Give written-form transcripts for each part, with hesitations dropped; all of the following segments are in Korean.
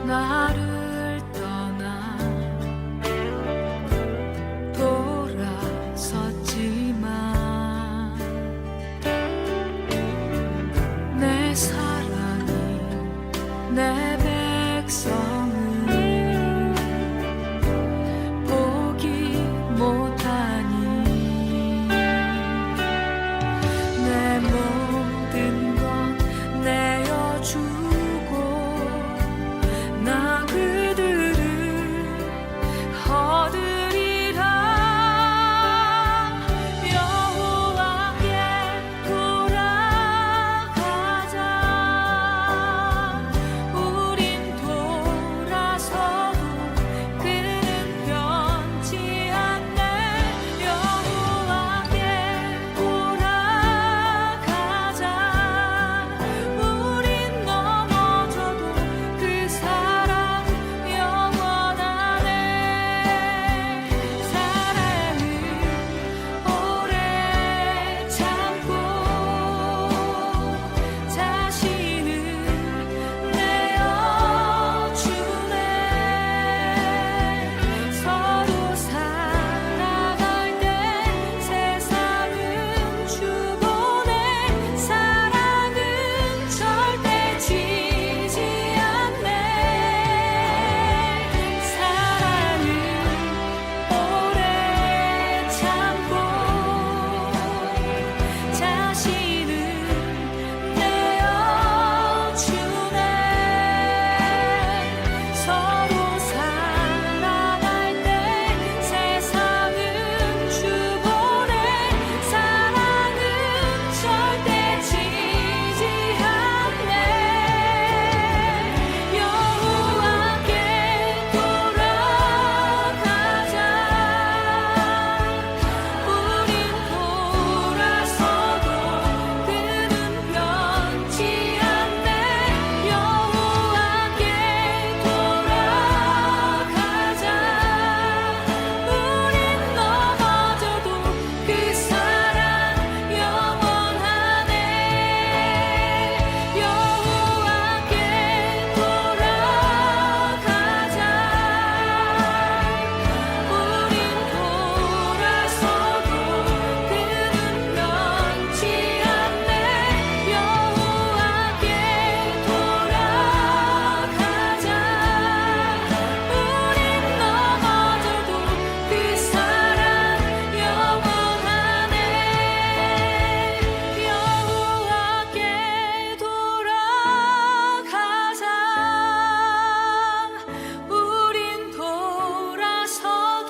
나를 떠나 돌아섰지만 내 사랑이 내 백성을 보기 못하니 내 모든 것 내어주고 나 그들을 얻으리라. 여호와께 돌아가자. 우린 돌아서도 그는 변치 않네. 여호와께 돌아가자. 우린 넘어져도 그 사랑 영원하네. 사랑을 오래 참고 자신을 내어주네. 서로 살아갈 때 세상은 주보내. 사랑은 절대 지지 않네. 사랑을 오래 참고 자신을 내어주네. 서로 살아갈 때 세상은 주보내. 사랑은 절대 지지 않네. 여호와께 돌아가자. 우린 돌아서도 그는 변치 않네. 여호와께 돌아가자. 우린 넘어져도 그 사랑 영원하네. 여호와께 돌아가자. 우린 돌아서도 그는 변치 않네. 여호와께 돌아가자. 우린 넘어져도 그 사랑 영원하네. 여호와께 돌아가자. 우린 돌아서도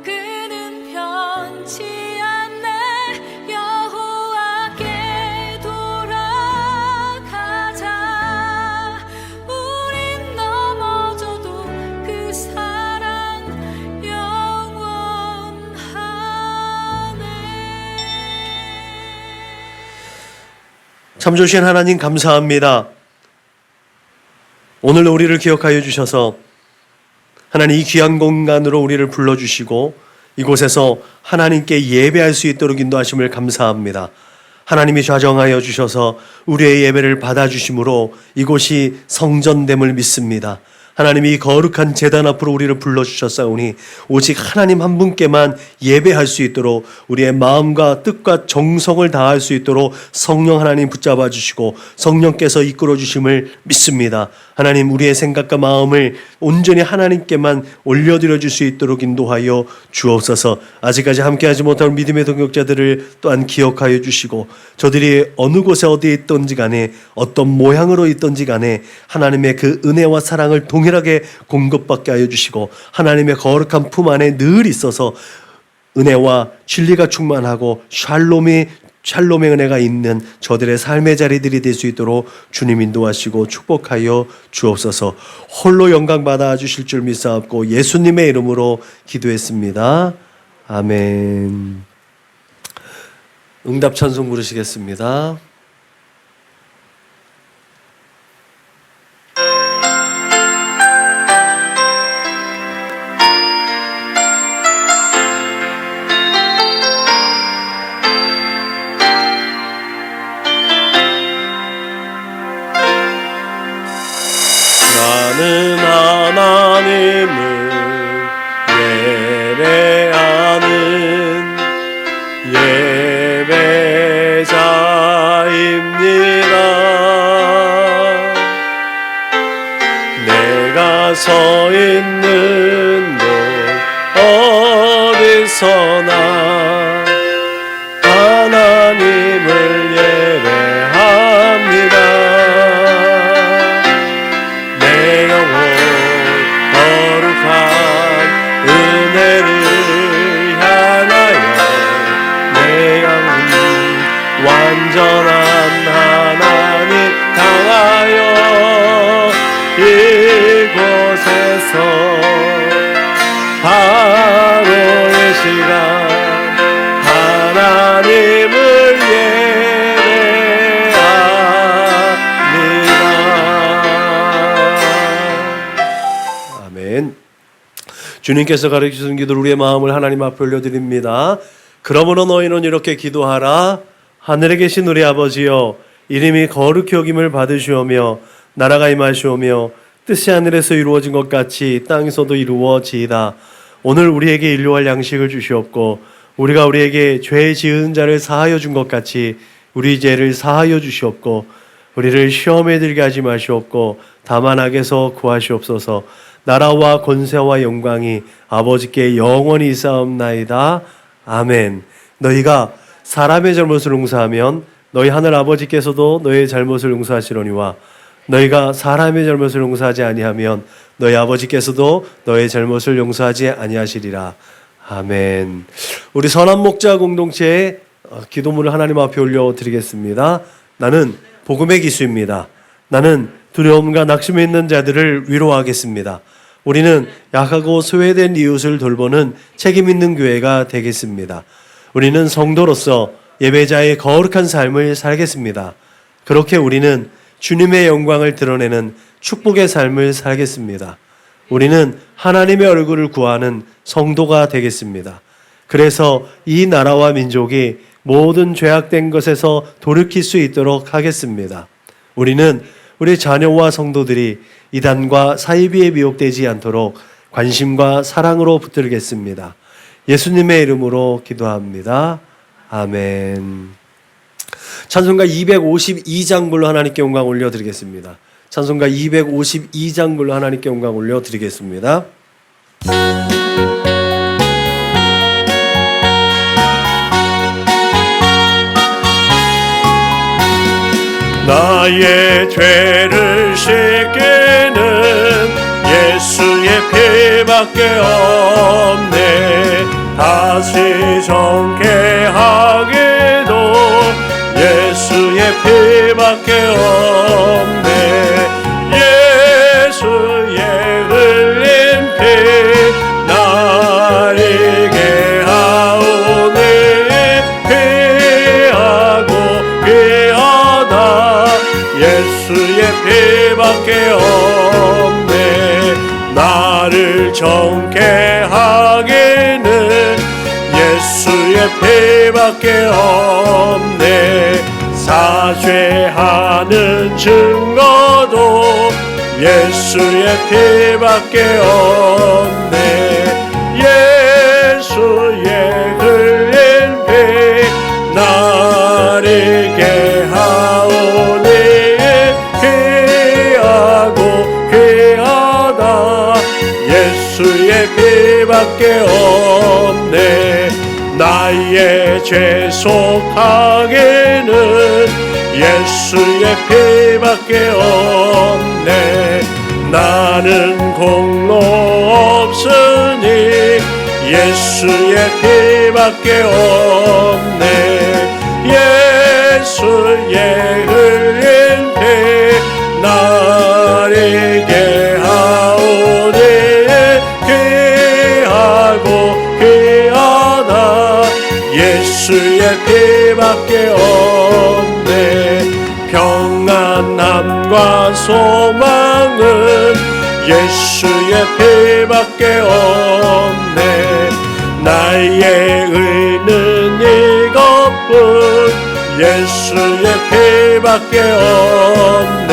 그는 변치 않네. 여호와께 돌아가자. 우린 넘어져도 그 사랑 영원하네. 참 좋으신 하나님 감사합니다. 오늘 우리를 기억하여 주셔서 하나님 이 귀한 공간으로 우리를 불러주시고 이곳에서 하나님께 예배할 수 있도록 인도하심을 감사합니다. 하나님이 좌정하여 주셔서 우리의 예배를 받아주심으로 이곳이 성전됨을 믿습니다. 하나님이 거룩한 제단 앞으로 우리를 불러주셨사오니 오직 하나님 한 분께만 예배할 수 있도록 우리의 마음과 뜻과 정성을 다할 수 있도록 성령 하나님 붙잡아 주시고 성령께서 이끌어 주심을 믿습니다. 하나님 우리의 생각과 마음을 온전히 하나님께만 올려드려 줄 수 있도록 인도하여 주옵소서. 아직까지 함께하지 못한 믿음의 동역자들을 또한 기억하여 주시고 저들이 어느 곳에 어디에 있던지 간에 어떤 모양으로 있던지 간에 하나님의 그 은혜와 사랑을 동일하게 공급받게 하여 주시고 하나님의 거룩한 품 안에 늘 있어서 은혜와 진리가 충만하고 샬롬의 은혜가 있는 저들의 삶의 자리들이 될 수 있도록 주님 인도하시고 축복하여 주옵소서. 홀로 영광 받아 주실 줄 믿사옵고 예수님의 이름으로 기도했습니다. 아멘. 응답 찬송 부르시겠습니다. 나는 하나님을 예배하는 예배자입니다. 내가 서 있는 곳 어디서나 하나님을 예배합니다. 내 영혼 거룩한 은혜를 향하여 내 영혼 완전한 하나님 향하여 이곳에서 바로 이 시간 하나님을 예배합니다. 아멘. 주님께서 가르치신 기도를 우리의 마음을 하나님 앞에 올려드립니다. 그러므로 너희는 이렇게 기도하라. 하늘에 계신 우리 아버지여, 이름이 거룩히 여김을 받으시오며 나라가 임하시오며 뜻이 하늘에서 이루어진 것 같이 땅에서도 이루어지이다. 오늘 우리에게 일용할 양식을 주시옵고 우리가 우리에게 죄 지은 자를 사하여 준 것 같이 우리 죄를 사하여 주시옵고 우리를 시험에 들게 하지 마시옵고 다만 악에서 구하시옵소서. 나라와 권세와 영광이 아버지께 영원히 있사옵나이다. 아멘. 너희가 사람의 잘못을 용서하면 너희 하늘 아버지께서도 너희의 잘못을 용서하시려니와 너희가 사람의 잘못을 용서하지 아니하면 너희 아버지께서도 너희의 잘못을 용서하지 아니하시리라. 아멘. 우리 선한 목자 공동체의 기도문을 하나님 앞에 올려드리겠습니다. 나는 복음의 기수입니다. 나는 두려움과 낙심에 있는 자들을 위로하겠습니다. 우리는 약하고 소외된 이웃을 돌보는 책임 있는 교회가 되겠습니다. 우리는 성도로서 예배자의 거룩한 삶을 살겠습니다. 그렇게 우리는 주님의 영광을 드러내는 축복의 삶을 살겠습니다. 우리는 하나님의 얼굴을 구하는 성도가 되겠습니다. 그래서 이 나라와 민족이 모든 죄악된 것에서 돌이킬 수 있도록 하겠습니다. 우리는 우리 자녀와 성도들이 이단과 사이비에 미혹되지 않도록 관심과 사랑으로 붙들겠습니다. 예수님의 이름으로 기도합니다. 아멘. 찬송가 252장 불로 하나님께 영광 올려드리겠습니다. 찬송가 252장 불로 하나님께 영광 올려드리겠습니다. 나의 죄를 씻기는 예수의 피밖에 없네. 다시 정케하기도 예수의 피밖에 없네. 예수의 흘린 피 나에게 하오니 귀하고 귀하다. 예수의 피밖에 없네. 나를 정케 하기는 예수의 피밖에 없네. 사죄하는 증거도 예수의 피밖에 없네. 예수의 흘린 피 나에게 하오니 귀하고 귀하다. 예수의 피밖에 없네. 나의 죄 속하기는 예수의 피밖에 없네. 나는 공로 없으니 예수의 피밖에 없네. 예수의 흘린 피 나에게 하오니 귀하고 귀하다. 예수의 피밖에 없네. 평안함과 소망은 예수의 피밖에 없네. 나의 의는 이것뿐 예수의 피밖에 없네.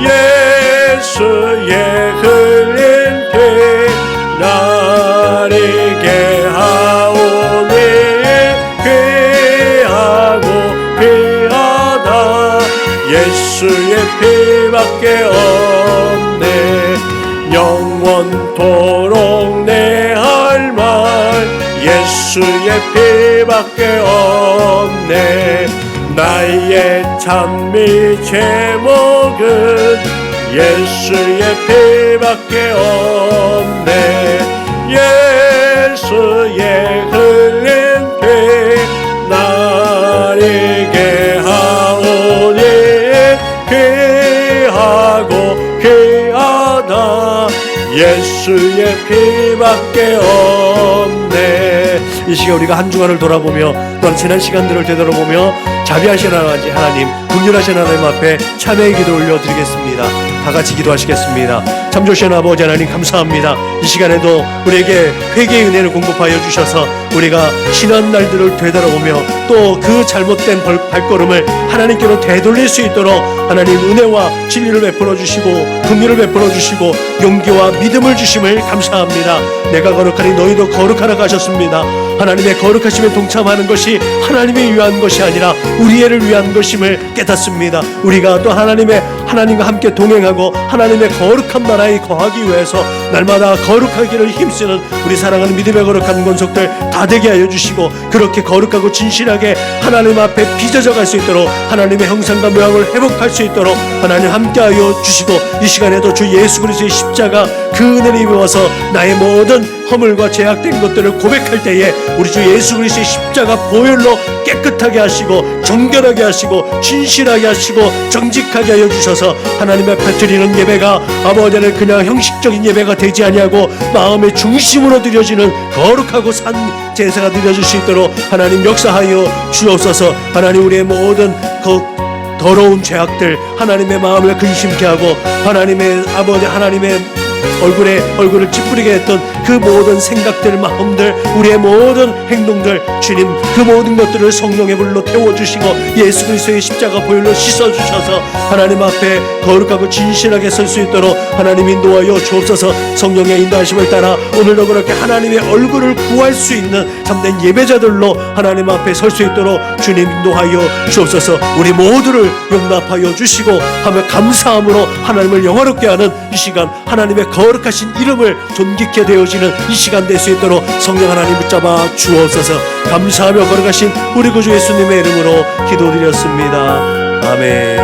예수의 예수의 흘린 피 나에게 하오니 귀하고 귀하다 예수의 피밖에 없네 영원토록 내 할 말 예수의 피밖에 없네 나의 찬미 제목은 예수의 피밖에 없네 예수의 흘린 피 나에게 하오니 귀하고 귀하다 예수의 피밖에 없네 이 시간 우리가 한 주간을 돌아보며 또한 지난 시간들을 되돌아보며 자비하신 하나님 긍휼하신 하나님 앞에 참회의 기도 올려드리겠습니다. 다 같이 기도하시겠습니다. 참 좋으신 아버지 하나님 감사합니다. 이 시간에도 우리에게 회개의 은혜를 공급하여 주셔서 우리가 지난 날들을 되돌아보며 또 그 잘못된 발걸음을 하나님께로 되돌릴 수 있도록 하나님 은혜와 진리를 베풀어 주시고 긍휼을 베풀어 주시고 용기와 믿음을 주심을 감사합니다. 내가 거룩하니 너희도 거룩하라 하셨습니다. 하나님의 거룩하심에 동참하는 것이 하나님을 위한 것이 아니라 우리를 위한 것임을 깨닫습니다. 우리가 또 하나님과 함께 동행하고 하나님의 거룩한 나라에 거하기 위해서 날마다 거룩하기를 힘쓰는 우리 사랑하는 믿음의 거룩한 권속들 다 되게 하여 주시고 그렇게 거룩하고 진실하게 하나님 앞에 빚어져 갈 수 있도록 하나님의 형상과 모양을 회복할 수 있도록 하나님 함께하여 주시고 이 시간에도 주 예수 그리스도의 십자가 그 은혜를 입어서 나의 모든 허물과 죄악된 것들을 고백할 때에 우리 주 예수 그리스도의 십자가 보혈로 깨끗하게 하시고 정결하게 하시고 진실하게 하시고 정직하게 하여 주셔서 하나님 앞에 드리는 예배가 아버지를 그냥 형식적인 예배가 되지 아니하고 마음의 중심으로 드려지는 거룩하고 산 제사가 드려질 수 있도록 하나님 역사하여 주옵소서. 하나님 우리의 모든 더러운 죄악들 하나님의 마음을 근심케 하고 하나님의 아버지 하나님의 얼굴을 찌푸리게 했던 그 모든 생각들 마음들 우리의 모든 행동들 주님 그 모든 것들을 성령의 불로 태워주시고 예수 그리스도의 십자가 보혈로 씻어주셔서 하나님 앞에 거룩하고 진실하게 설 수 있도록 하나님 인도하여 주옵소서. 성령의 인도하심을 따라 오늘도 그렇게 하나님의 얼굴을 구할 수 있는 참된 예배자들로 하나님 앞에 설 수 있도록 주님 인도하여 주옵소서. 우리 모두를 용납하여 주시고 하며 감사함으로 하나님을 영화롭게 하는 이 시간 하나님의 거룩하신 이름을 존귀케 되어지는 이 시간 될 수 있도록 성령 하나님 붙잡아 주옵소서. 감사하며 거룩하신 우리 구주 예수님의 이름으로 기도드렸습니다. 아멘.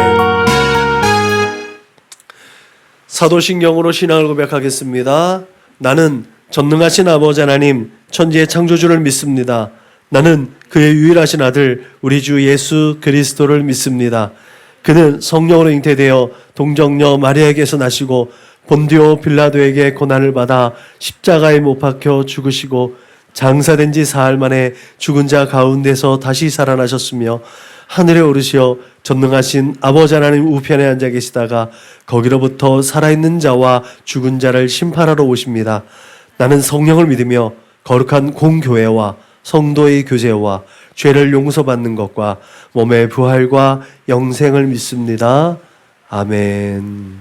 사도신경으로 신앙을 고백하겠습니다. 나는 전능하신 아버지 하나님 천지의 창조주를 믿습니다. 나는 그의 유일하신 아들 우리 주 예수 그리스도를 믿습니다. 그는 성령으로 잉태되어 동정녀 마리아에게서 나시고 본디오 빌라도에게 고난을 받아 십자가에 못 박혀 죽으시고 장사된 지 사흘 만에 죽은 자 가운데서 다시 살아나셨으며 하늘에 오르시어 전능하신 아버지 하나님 우편에 앉아 계시다가 거기로부터 살아있는 자와 죽은 자를 심판하러 오십니다. 나는 성령을 믿으며 거룩한 공교회와 성도의 교제와 죄를 용서받는 것과 몸의 부활과 영생을 믿습니다. 아멘.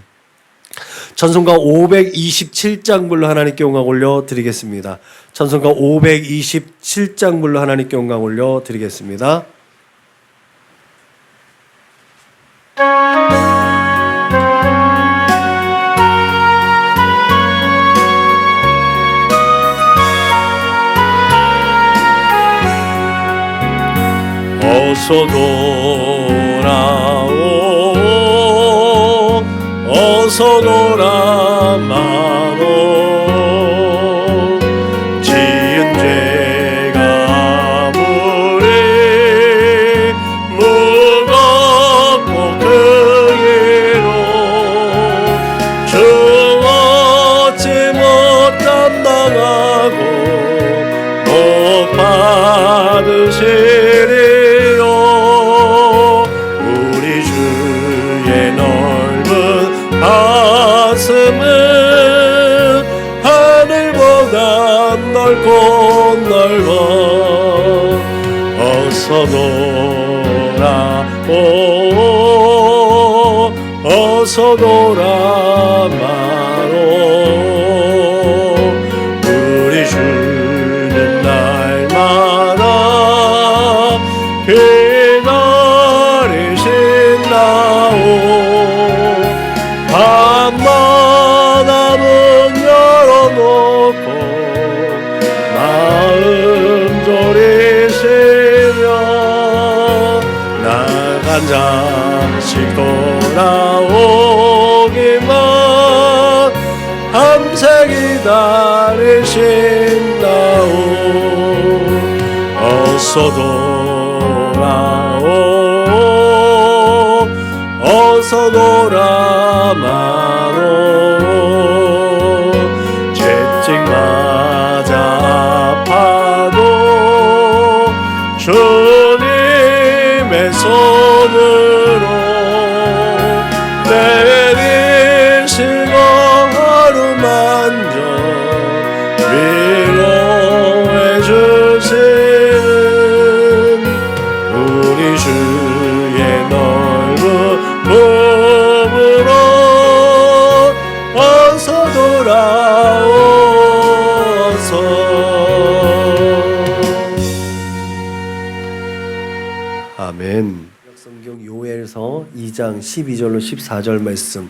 찬송가 527장 불로 하나님께 영광 올려드리겠습니다. 찬송가 527장 불로 하나님께 영광 올려드리겠습니다. 어서 돌아오 어서 돌아마노 지은 죄가 무리 무겁고 그 위로 주 어찌 못 감당하고 못 받으시리 가슴은 하늘보다 넓고 넓어 어서 돌아오 어서 어서 돌아마로 우리 주는 날마다 기다리신다오 밤마다 문 열어놓고 마음 졸이시며 나간 자식 돌아오기만 밤새 기다리신다오 어서 돌아오 어서 돌아마로 채찍 맞아 아파도 주님의 손으로 내리시고 하루 만져 위로해 주시는 우리 주의 넓은 몸으로 어서 돌아오소. 아멘. 구약성경 요엘서 2장 12절로 14절 말씀,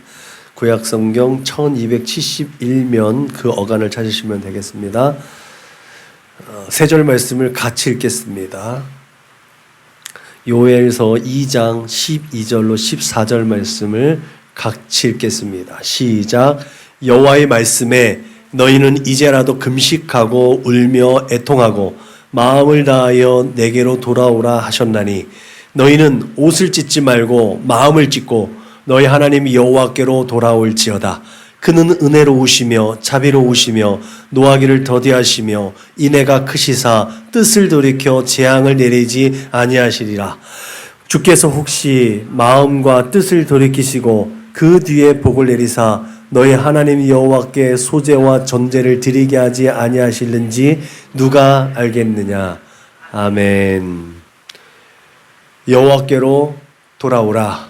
구약성경 1271면 그 어간을 찾으시면 되겠습니다. 세 절 말씀을 같이 읽겠습니다. 요엘서 2장 12절로 14절 말씀을 같이 읽겠습니다. 시작. 여호와의 말씀에 너희는 이제라도 금식하고 울며 애통하고 마음을 다하여 내게로 돌아오라 하셨나니 너희는 옷을 찢지 말고 마음을 찢고 너희 하나님 여호와께로 돌아올지어다. 그는 은혜로우시며 자비로우시며 노하기를 더디하시며 인애가 크시사 뜻을 돌이켜 재앙을 내리지 아니하시리라. 주께서 혹시 마음과 뜻을 돌이키시고 그 뒤에 복을 내리사 너희 하나님 여호와께 소제와 전제를 드리게 하지 아니하실는지 누가 알겠느냐. 아멘. 여호와께로 돌아오라.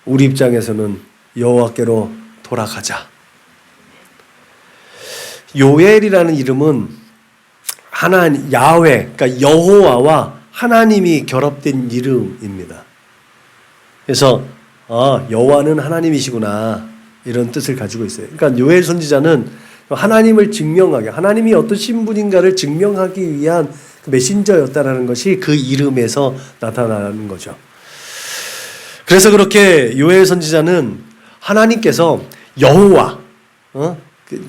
우리 입장에서는 여호와께로 돌아가자. 요엘이라는 이름은 하나님 야훼, 그러니까 여호와와 하나님이 결합된 이름입니다. 그래서 여호와는 하나님이시구나 이런 뜻을 가지고 있어요. 그러니까 요엘 선지자는 하나님을 증명하게, 하나님이 어떠신 분인가를 증명하기 위한 메신저였다라는 것이 그 이름에서 나타나는 거죠. 그래서 그렇게 요엘 선지자는 하나님께서 여호와,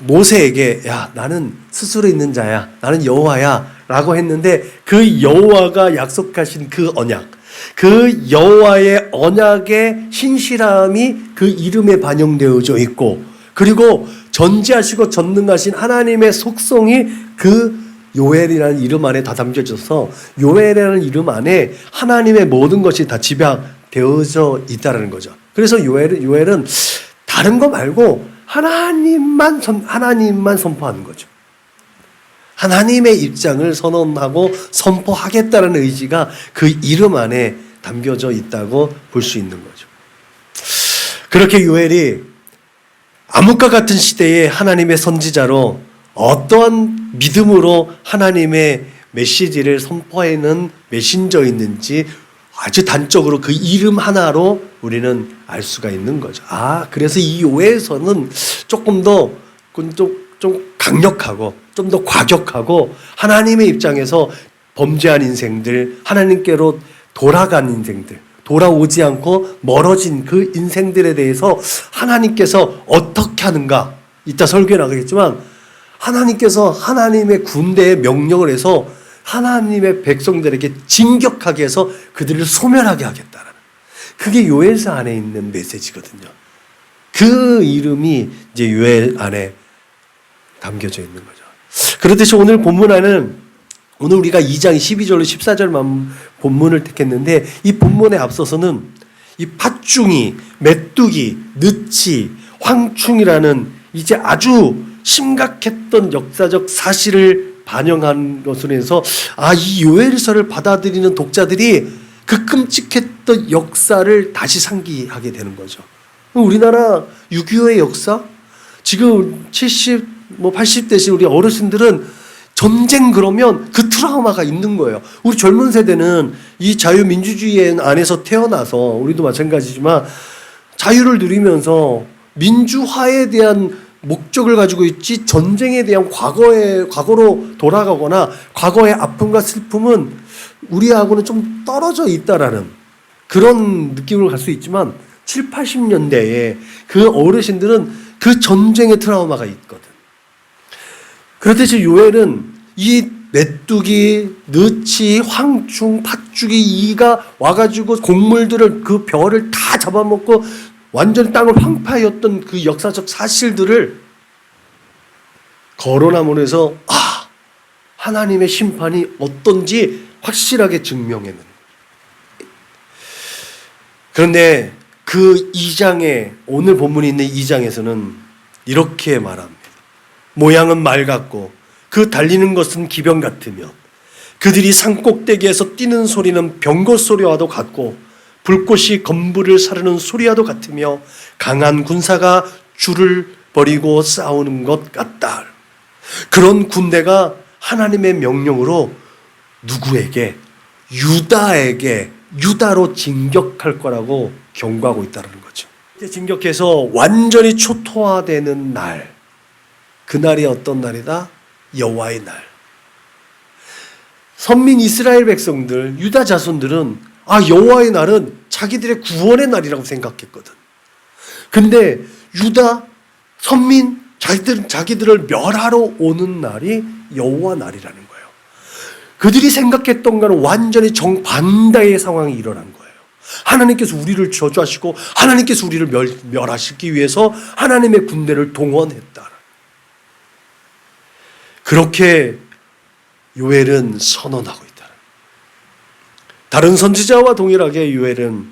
모세에게 야 나는 스스로 있는 자야, 나는 여호와야 라고 했는데 그 여호와가 약속하신 그 언약, 그 여호와의 언약의 신실함이 그 이름에 반영되어져 있고, 그리고 전지하시고 전능하신 하나님의 속성이 그 요엘이라는 이름 안에 다 담겨져서 요엘이라는 이름 안에 하나님의 모든 것이 다 집약되어져 있다는 거죠. 그래서 요엘은 다른 거 말고 하나님만 선포하는 거죠. 하나님의 입장을 선언하고 선포하겠다는 의지가 그 이름 안에 담겨져 있다고 볼 수 있는 거죠. 그렇게 요엘이 암흑과 같은 시대에 하나님의 선지자로 어떠한 믿음으로 하나님의 메시지를 선포하는 메신저였는지 아주 단적으로 그 이름 하나로 우리는 알 수가 있는 거죠. 그래서 이 요엘서는 조금 더 좀 강력하고 좀 더 과격하고 하나님의 입장에서 범죄한 인생들, 하나님께로 돌아간 인생들, 돌아오지 않고 멀어진 그 인생들에 대해서 하나님께서 어떻게 하는가, 이따 설교에 나가겠지만 하나님께서 하나님의 군대에 명령을 해서 하나님의 백성들에게 진격하게 해서 그들을 소멸하게 하겠다라는, 그게 요엘서 안에 있는 메시지거든요. 그 이름이 이제 요엘 안에 담겨져 있는 거죠. 그렇듯이 오늘 본문 안에는, 오늘 우리가 2장 12절로 14절만 본문을 택했는데, 이 본문에 앞서서는 이 팥중이, 메뚜기, 느치, 황충이라는 이제 아주 심각했던 역사적 사실을 반영한 것으로 해서 이 요엘서를 받아들이는 독자들이 그 끔찍했던 역사를 다시 상기하게 되는 거죠. 우리나라 6.25의 역사, 지금 70, 80대신 우리 어르신들은 전쟁 그러면 그 트라우마가 있는 거예요. 우리 젊은 세대는 이 자유민주주의 안에서 태어나서 우리도 마찬가지지만 자유를 누리면서 민주화에 대한 목적을 가지고 있지 전쟁에 대한 과거로 돌아가거나 과거의 아픔과 슬픔은 우리하고는 좀 떨어져 있다라는 그런 느낌을 갈 수 있지만 7, 80년대에 그 어르신들은 그 전쟁의 트라우마가 있거든. 그렇듯이 요엘은 이 메뚜기, 느치, 황충, 팥죽이 이가 와가지고 곡물들을 그 벼를 다 잡아먹고 완전 땅을 황폐하였던 그 역사적 사실들을 거론함으로해서 하나님의 심판이 어떤지 확실하게 증명해낸 거예요. 그런데 그 2장에 오늘 본문이 있는 2장에서는 이렇게 말합니다. 모양은 말 같고 그 달리는 것은 기병 같으며 그들이 산꼭대기에서 뛰는 소리는 병거 소리와도 같고 불꽃이 건물을 사르는 소리와도 같으며 강한 군사가 줄을 버리고 싸우는 것 같다. 그런 군대가 하나님의 명령으로 누구에게? 유다로 진격할 거라고 경고하고 있다는 거죠. 진격해서 완전히 초토화되는 날, 그날이 어떤 날이다? 여호와의 날. 선민 이스라엘 백성들, 유다 자손들은 여호와의 날은 자기들의 구원의 날이라고 생각했거든. 근데 유다 선민 자기들을 멸하러 오는 날이 여호와 날이라는 거예요. 그들이 생각했던 거는 완전히 정반대의 상황이 일어난 거예요. 하나님께서 우리를 저주하시고 하나님께서 우리를 멸하시기 위해서 하나님의 군대를 동원했다. 그렇게 요엘은 선언하고 있다. 다른 선지자와 동일하게 요엘은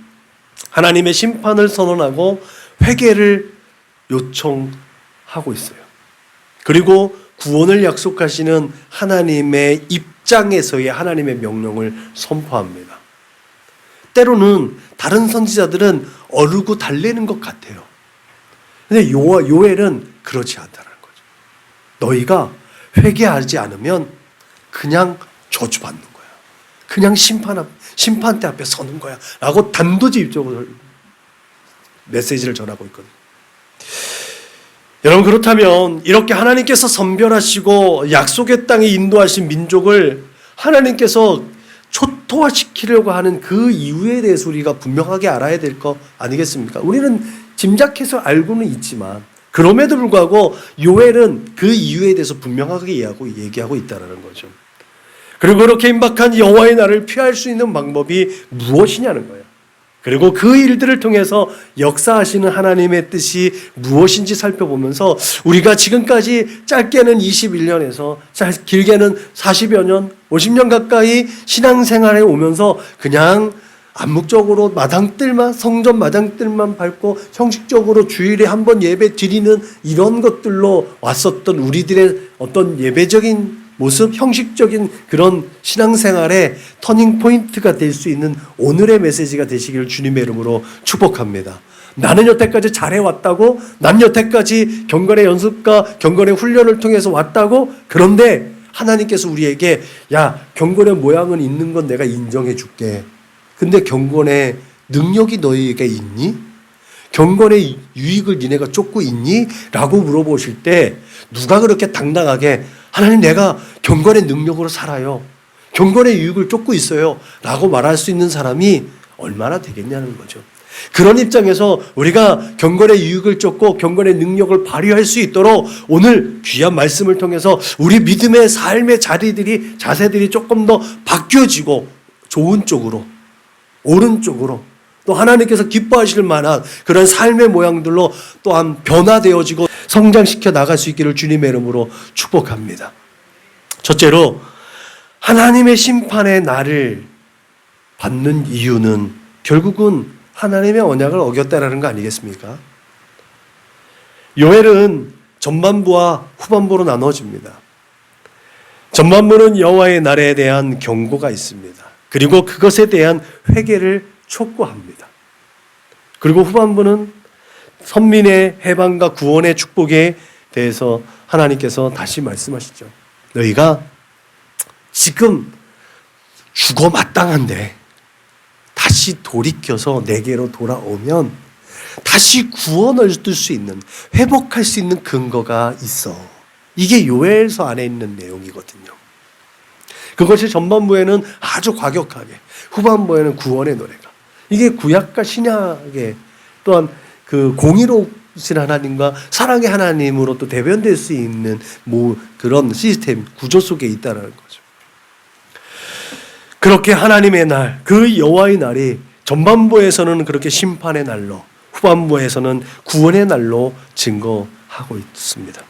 하나님의 심판을 선언하고 회개를 요청하고 있어요. 그리고 구원을 약속하시는 하나님의 입장에서의 하나님의 명령을 선포합니다. 때로는 다른 선지자들은 어르고 달래는 것 같아요. 근데 요엘은 그렇지 않다는 거죠. 너희가 회개하지 않으면 그냥 저주받는 거야. 그냥 심판대 앞에 서는 거야. 라고 단도직입적으로 메시지를 전하고 있거든요. 여러분, 그렇다면 이렇게 하나님께서 선별하시고 약속의 땅에 인도하신 민족을 하나님께서 초토화시키려고 하는 그 이유에 대해서 우리가 분명하게 알아야 될 거 아니겠습니까? 우리는 짐작해서 알고는 있지만 그럼에도 불구하고 요엘은 그 이유에 대해서 분명하게 얘기하고 있다는 거죠. 그리고 그렇게 임박한 여호와의 날을 피할 수 있는 방법이 무엇이냐는 거예요. 그리고 그 일들을 통해서 역사하시는 하나님의 뜻이 무엇인지 살펴보면서 우리가 지금까지 짧게는 21년에서 길게는 40여 년, 50년 가까이 신앙생활에 오면서 그냥 암묵적으로 성전 마당들만 밟고 형식적으로 주일에 한 번 예배 드리는 이런 것들로 왔었던 우리들의 어떤 예배적인 모습, 형식적인 그런 신앙생활의 터닝포인트가 될 수 있는 오늘의 메시지가 되시기를 주님의 이름으로 축복합니다. 나는 여태까지 잘해왔다고, 난 여태까지 경건의 연습과 경건의 훈련을 통해서 왔다고, 그런데 하나님께서 우리에게 경건의 모양은 있는 건 내가 인정해 줄게. 근데 경건의 능력이 너희에게 있니? 경건의 유익을 니네가 쫓고 있니? 라고 물어보실 때 누가 그렇게 당당하게 하나님 내가 경건의 능력으로 살아요. 경건의 유익을 쫓고 있어요. 라고 말할 수 있는 사람이 얼마나 되겠냐는 거죠. 그런 입장에서 우리가 경건의 유익을 쫓고 경건의 능력을 발휘할 수 있도록 오늘 귀한 말씀을 통해서 우리 믿음의 삶의 자세들이 조금 더 바뀌어지고 좋은 쪽으로, 옳은 쪽으로, 또 하나님께서 기뻐하실 만한 그런 삶의 모양들로 또한 변화되어지고 성장시켜 나갈 수 있기를 주님의 이름으로 축복합니다. 첫째로, 하나님의 심판의 날을 받는 이유는 결국은 하나님의 언약을 어겼다라는 거 아니겠습니까? 요엘은 전반부와 후반부로 나눠집니다. 전반부는 여호와의 날에 대한 경고가 있습니다. 그리고 그것에 대한 회개를 촉구합니다. 그리고 후반부는 선민의 해방과 구원의 축복에 대해서 하나님께서 다시 말씀하시죠. 너희가 지금 죽어 마땅한데 다시 돌이켜서 내게로 돌아오면 다시 구원을 얻을 수 있는, 회복할 수 있는 근거가 있어. 이게 요엘서 안에 있는 내용이거든요. 그것이 전반부에는 아주 과격하게, 후반부에는 구원의 노래가. 이게 구약과 신약의 또한 그 공의로우신 하나님과 사랑의 하나님으로 또 대변될 수 있는 그런 시스템, 구조 속에 있다는 거죠. 그렇게 하나님의 날, 그 여호와의 날이 전반부에서는 그렇게 심판의 날로, 후반부에서는 구원의 날로 증거하고 있습니다.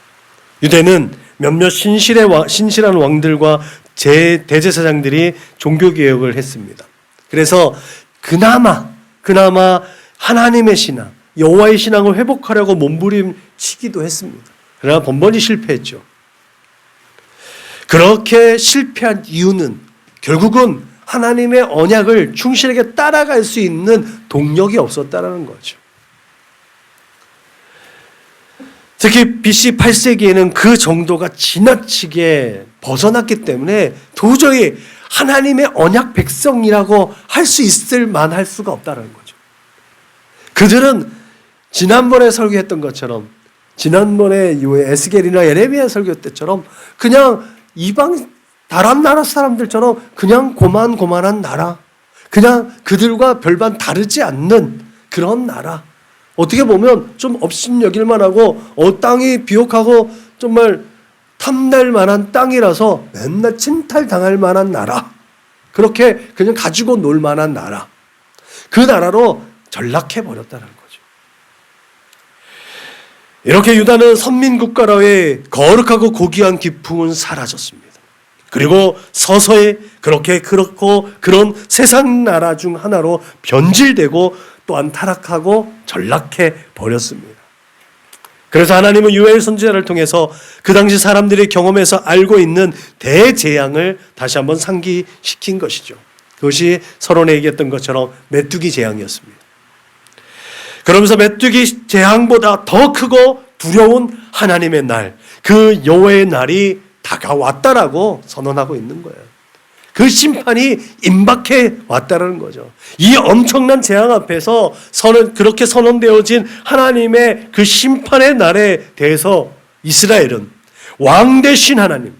유대는 몇몇 신실한 왕들과 대제사장들이 종교개혁을 했습니다. 그래서 그나마 하나님의 신앙, 여호와의 신앙을 회복하려고 몸부림치기도 했습니다. 그러나 번번이 실패했죠. 그렇게 실패한 이유는 결국은 하나님의 언약을 충실하게 따라갈 수 있는 동력이 없었다는 거죠. 특히 BC 8세기에는 그 정도가 지나치게 벗어났기 때문에 도저히 하나님의 언약 백성이라고 할 수 있을 만할 수가 없다는 거죠. 그들은 지난번에 설교했던 것처럼, 지난번에 에스겔이나 예레미야 설교 때처럼 그냥 이방 다른 나라 사람들처럼 그냥 고만고만한 나라, 그냥 그들과 별반 다르지 않는 그런 나라, 어떻게 보면 좀 업신여길만 하고 땅이 비옥하고 정말 탐날 만한 땅이라서 맨날 침탈당할 만한 나라, 그렇게 그냥 가지고 놀 만한 나라, 그 나라로 전락해버렸다는 거죠. 이렇게 유다는 선민국가로의 거룩하고 고귀한 기풍은 사라졌습니다. 그리고 서서히 그렇고 그런 세상 나라 중 하나로 변질되고 또한 타락하고 전락해 버렸습니다. 그래서 하나님은 요엘 선지자를 통해서 그 당시 사람들이 경험해서 알고 있는 대재앙을 다시 한번 상기시킨 것이죠. 그것이 서론에 얘기했던 것처럼 메뚜기 재앙이었습니다. 그러면서 메뚜기 재앙보다 더 크고 두려운 하나님의 날, 그 여호와의 날이 다가왔다라고 선언하고 있는 거예요. 그 심판이 임박해 왔다는 거죠. 이 엄청난 재앙 앞에서 그렇게 선언되어진 하나님의 그 심판의 날에 대해서 이스라엘은 왕 되신 하나님,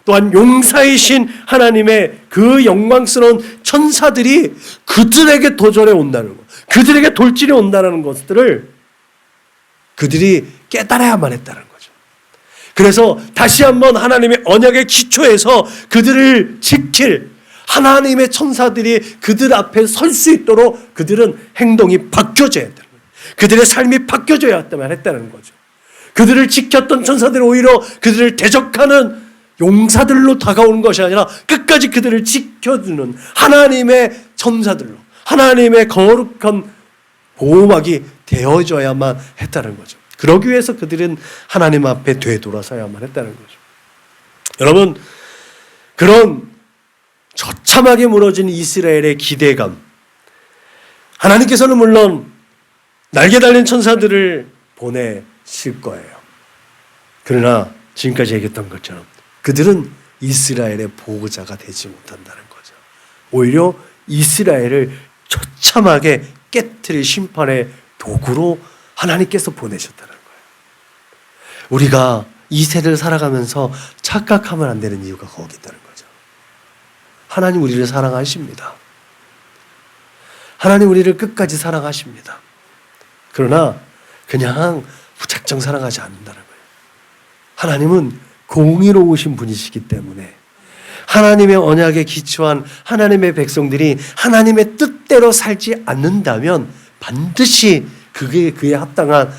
또한 용사이신 하나님의 그 영광스러운 천사들이 그들에게 도전해 온다는 것, 그들에게 돌진해 온다는 것들을 그들이 깨달아야만 했다는 거죠. 그래서 다시 한번 하나님의 언약의 기초에서 그들을 지킬 하나님의 천사들이 그들 앞에 설 수 있도록 그들은 행동이 바뀌어져야 했다는 거예요. 그들의 삶이 바뀌어져야 했다는 거죠. 그들을 지켰던 천사들이 오히려 그들을 대적하는 용사들로 다가오는 것이 아니라 끝까지 그들을 지켜주는 하나님의 천사들로, 하나님의 거룩한 보호막이 되어져야만 했다는 거죠. 그러기 위해서 그들은 하나님 앞에 되돌아서야만 했다는 거죠. 여러분, 그런 처참하게 무너진 이스라엘의 기대감, 하나님께서는 물론 날개 달린 천사들을 보내실 거예요. 그러나 지금까지 얘기했던 것처럼 그들은 이스라엘의 보호자가 되지 못한다는 거죠. 오히려 이스라엘을 처참하게 깨트릴 심판의 도구로 하나님께서 보내셨다는 거예요. 우리가 이 세대를 살아가면서 착각하면 안 되는 이유가 거기 있다는 거죠. 하나님 우리를 사랑하십니다. 하나님 우리를 끝까지 사랑하십니다. 그러나 그냥 무작정 사랑하지 않는다는 거예요. 하나님은 공의로우신 분이시기 때문에 하나님의 언약에 기초한 하나님의 백성들이 하나님의 뜻대로 살지 않는다면 반드시 그에 합당한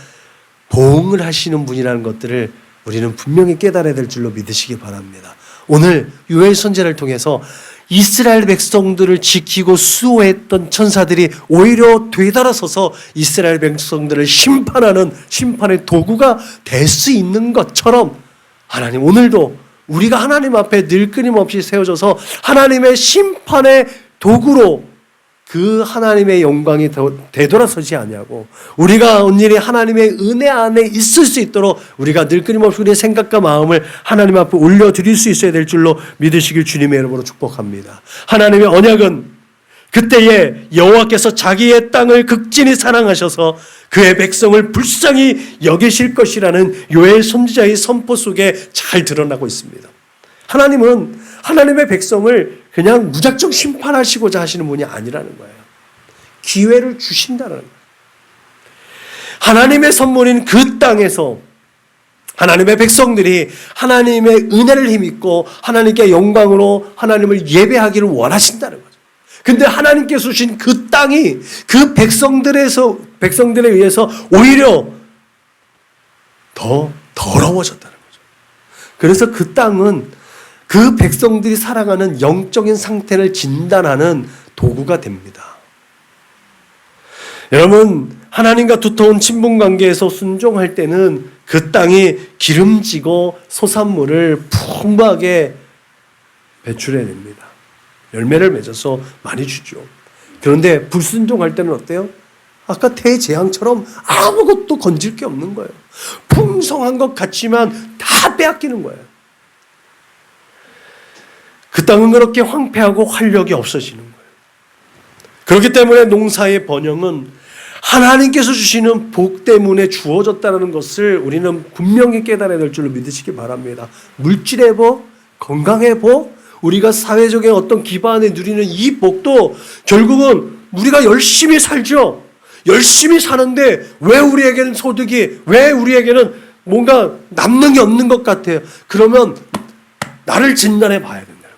보응을 하시는 분이라는 것들을 우리는 분명히 깨달아야 될 줄로 믿으시기 바랍니다. 오늘 요엘 선지자를 통해서 이스라엘 백성들을 지키고 수호했던 천사들이 오히려 되돌아서서 이스라엘 백성들을 심판하는 심판의 도구가 될 수 있는 것처럼 하나님 오늘도 우리가 하나님 앞에 늘 끊임없이 세워져서 하나님의 심판의 도구로 그 하나님의 영광이 되돌아서지 아니하고 우리가 온전히 하나님의 은혜 안에 있을 수 있도록 우리가 늘 끊임없이 우리의 생각과 마음을 하나님 앞에 올려드릴 수 있어야 될 줄로 믿으시길 주님의 이름으로 축복합니다. 하나님의 언약은 그때에 여호와께서 자기의 땅을 극진히 사랑하셔서 그의 백성을 불쌍히 여기실 것이라는 요엘 선지자의 선포 속에 잘 드러나고 있습니다. 하나님은 하나님의 백성을 그냥 무작정 심판하시고자 하시는 분이 아니라는 거예요. 기회를 주신다는 거예요. 하나님의 선물인 그 땅에서 하나님의 백성들이 하나님의 은혜를 힘입고 하나님께 영광으로 하나님을 예배하기를 원하신다는 거죠. 근데 하나님께서 주신 그 땅이 그 백성들에 의해서 오히려 더 더러워졌다는 거죠. 그래서 그 땅은 그 백성들이 살아가는 영적인 상태를 진단하는 도구가 됩니다. 여러분, 하나님과 두터운 친분 관계에서 순종할 때는 그 땅이 기름지고 소산물을 풍부하게 배출해야 됩니다. 열매를 맺어서 많이 주죠. 그런데 불순종할 때는 어때요? 아까 대재앙처럼 아무것도 건질 게 없는 거예요. 풍성한 것 같지만 다 빼앗기는 거예요. 그 땅은 그렇게 황폐하고 활력이 없어지는 거예요. 그렇기 때문에 농사의 번영은 하나님께서 주시는 복 때문에 주어졌다는 것을 우리는 분명히 깨달아야 될 줄로 믿으시기 바랍니다. 물질의 복, 건강의 복, 우리가 사회적인 어떤 기반에 누리는 이 복도 결국은 우리가 열심히 살죠. 열심히 사는데 왜 우리에게는 소득이, 왜 우리에게는 뭔가 남는 게 없는 것 같아요. 그러면 나를 진단해 봐야 된다는 거예요.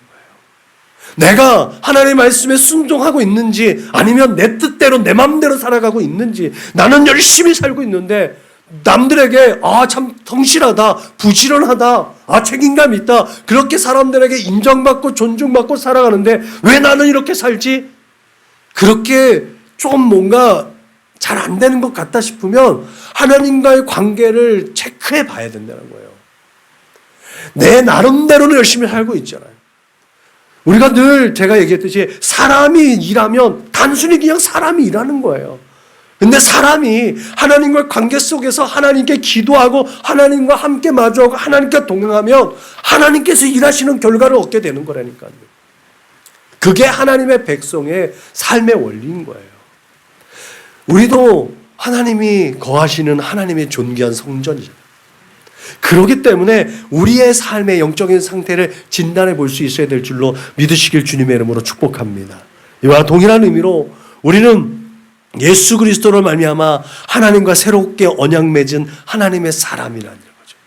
내가 하나님의 말씀에 순종하고 있는지 아니면 내 뜻대로 내 마음대로 살아가고 있는지. 나는 열심히 살고 있는데 남들에게 참 성실하다, 부지런하다, 책임감 있다, 그렇게 사람들에게 인정받고 존중받고 살아가는데 왜 나는 이렇게 살지? 그렇게 좀 뭔가 잘 안 되는 것 같다 싶으면 하나님과의 관계를 체크해 봐야 된다는 거예요. 내 나름대로는 열심히 살고 있잖아요. 우리가 늘 제가 얘기했듯이 사람이 일하면 단순히 그냥 사람이 일하는 거예요. 근데 사람이 하나님과의 관계 속에서 하나님께 기도하고 하나님과 함께 마주하고 하나님과 동행하면 하나님께서 일하시는 결과를 얻게 되는 거라니까요. 그게 하나님의 백성의 삶의 원리인 거예요. 우리도 하나님이 거하시는 하나님의 존귀한 성전이잖아요. 그렇기 때문에 우리의 삶의 영적인 상태를 진단해 볼 수 있어야 될 줄로 믿으시길 주님의 이름으로 축복합니다. 이와 동일한 의미로 우리는 예수 그리스도로 말미암아 하나님과 새롭게 언약 맺은 하나님의 사람이라는 거죠.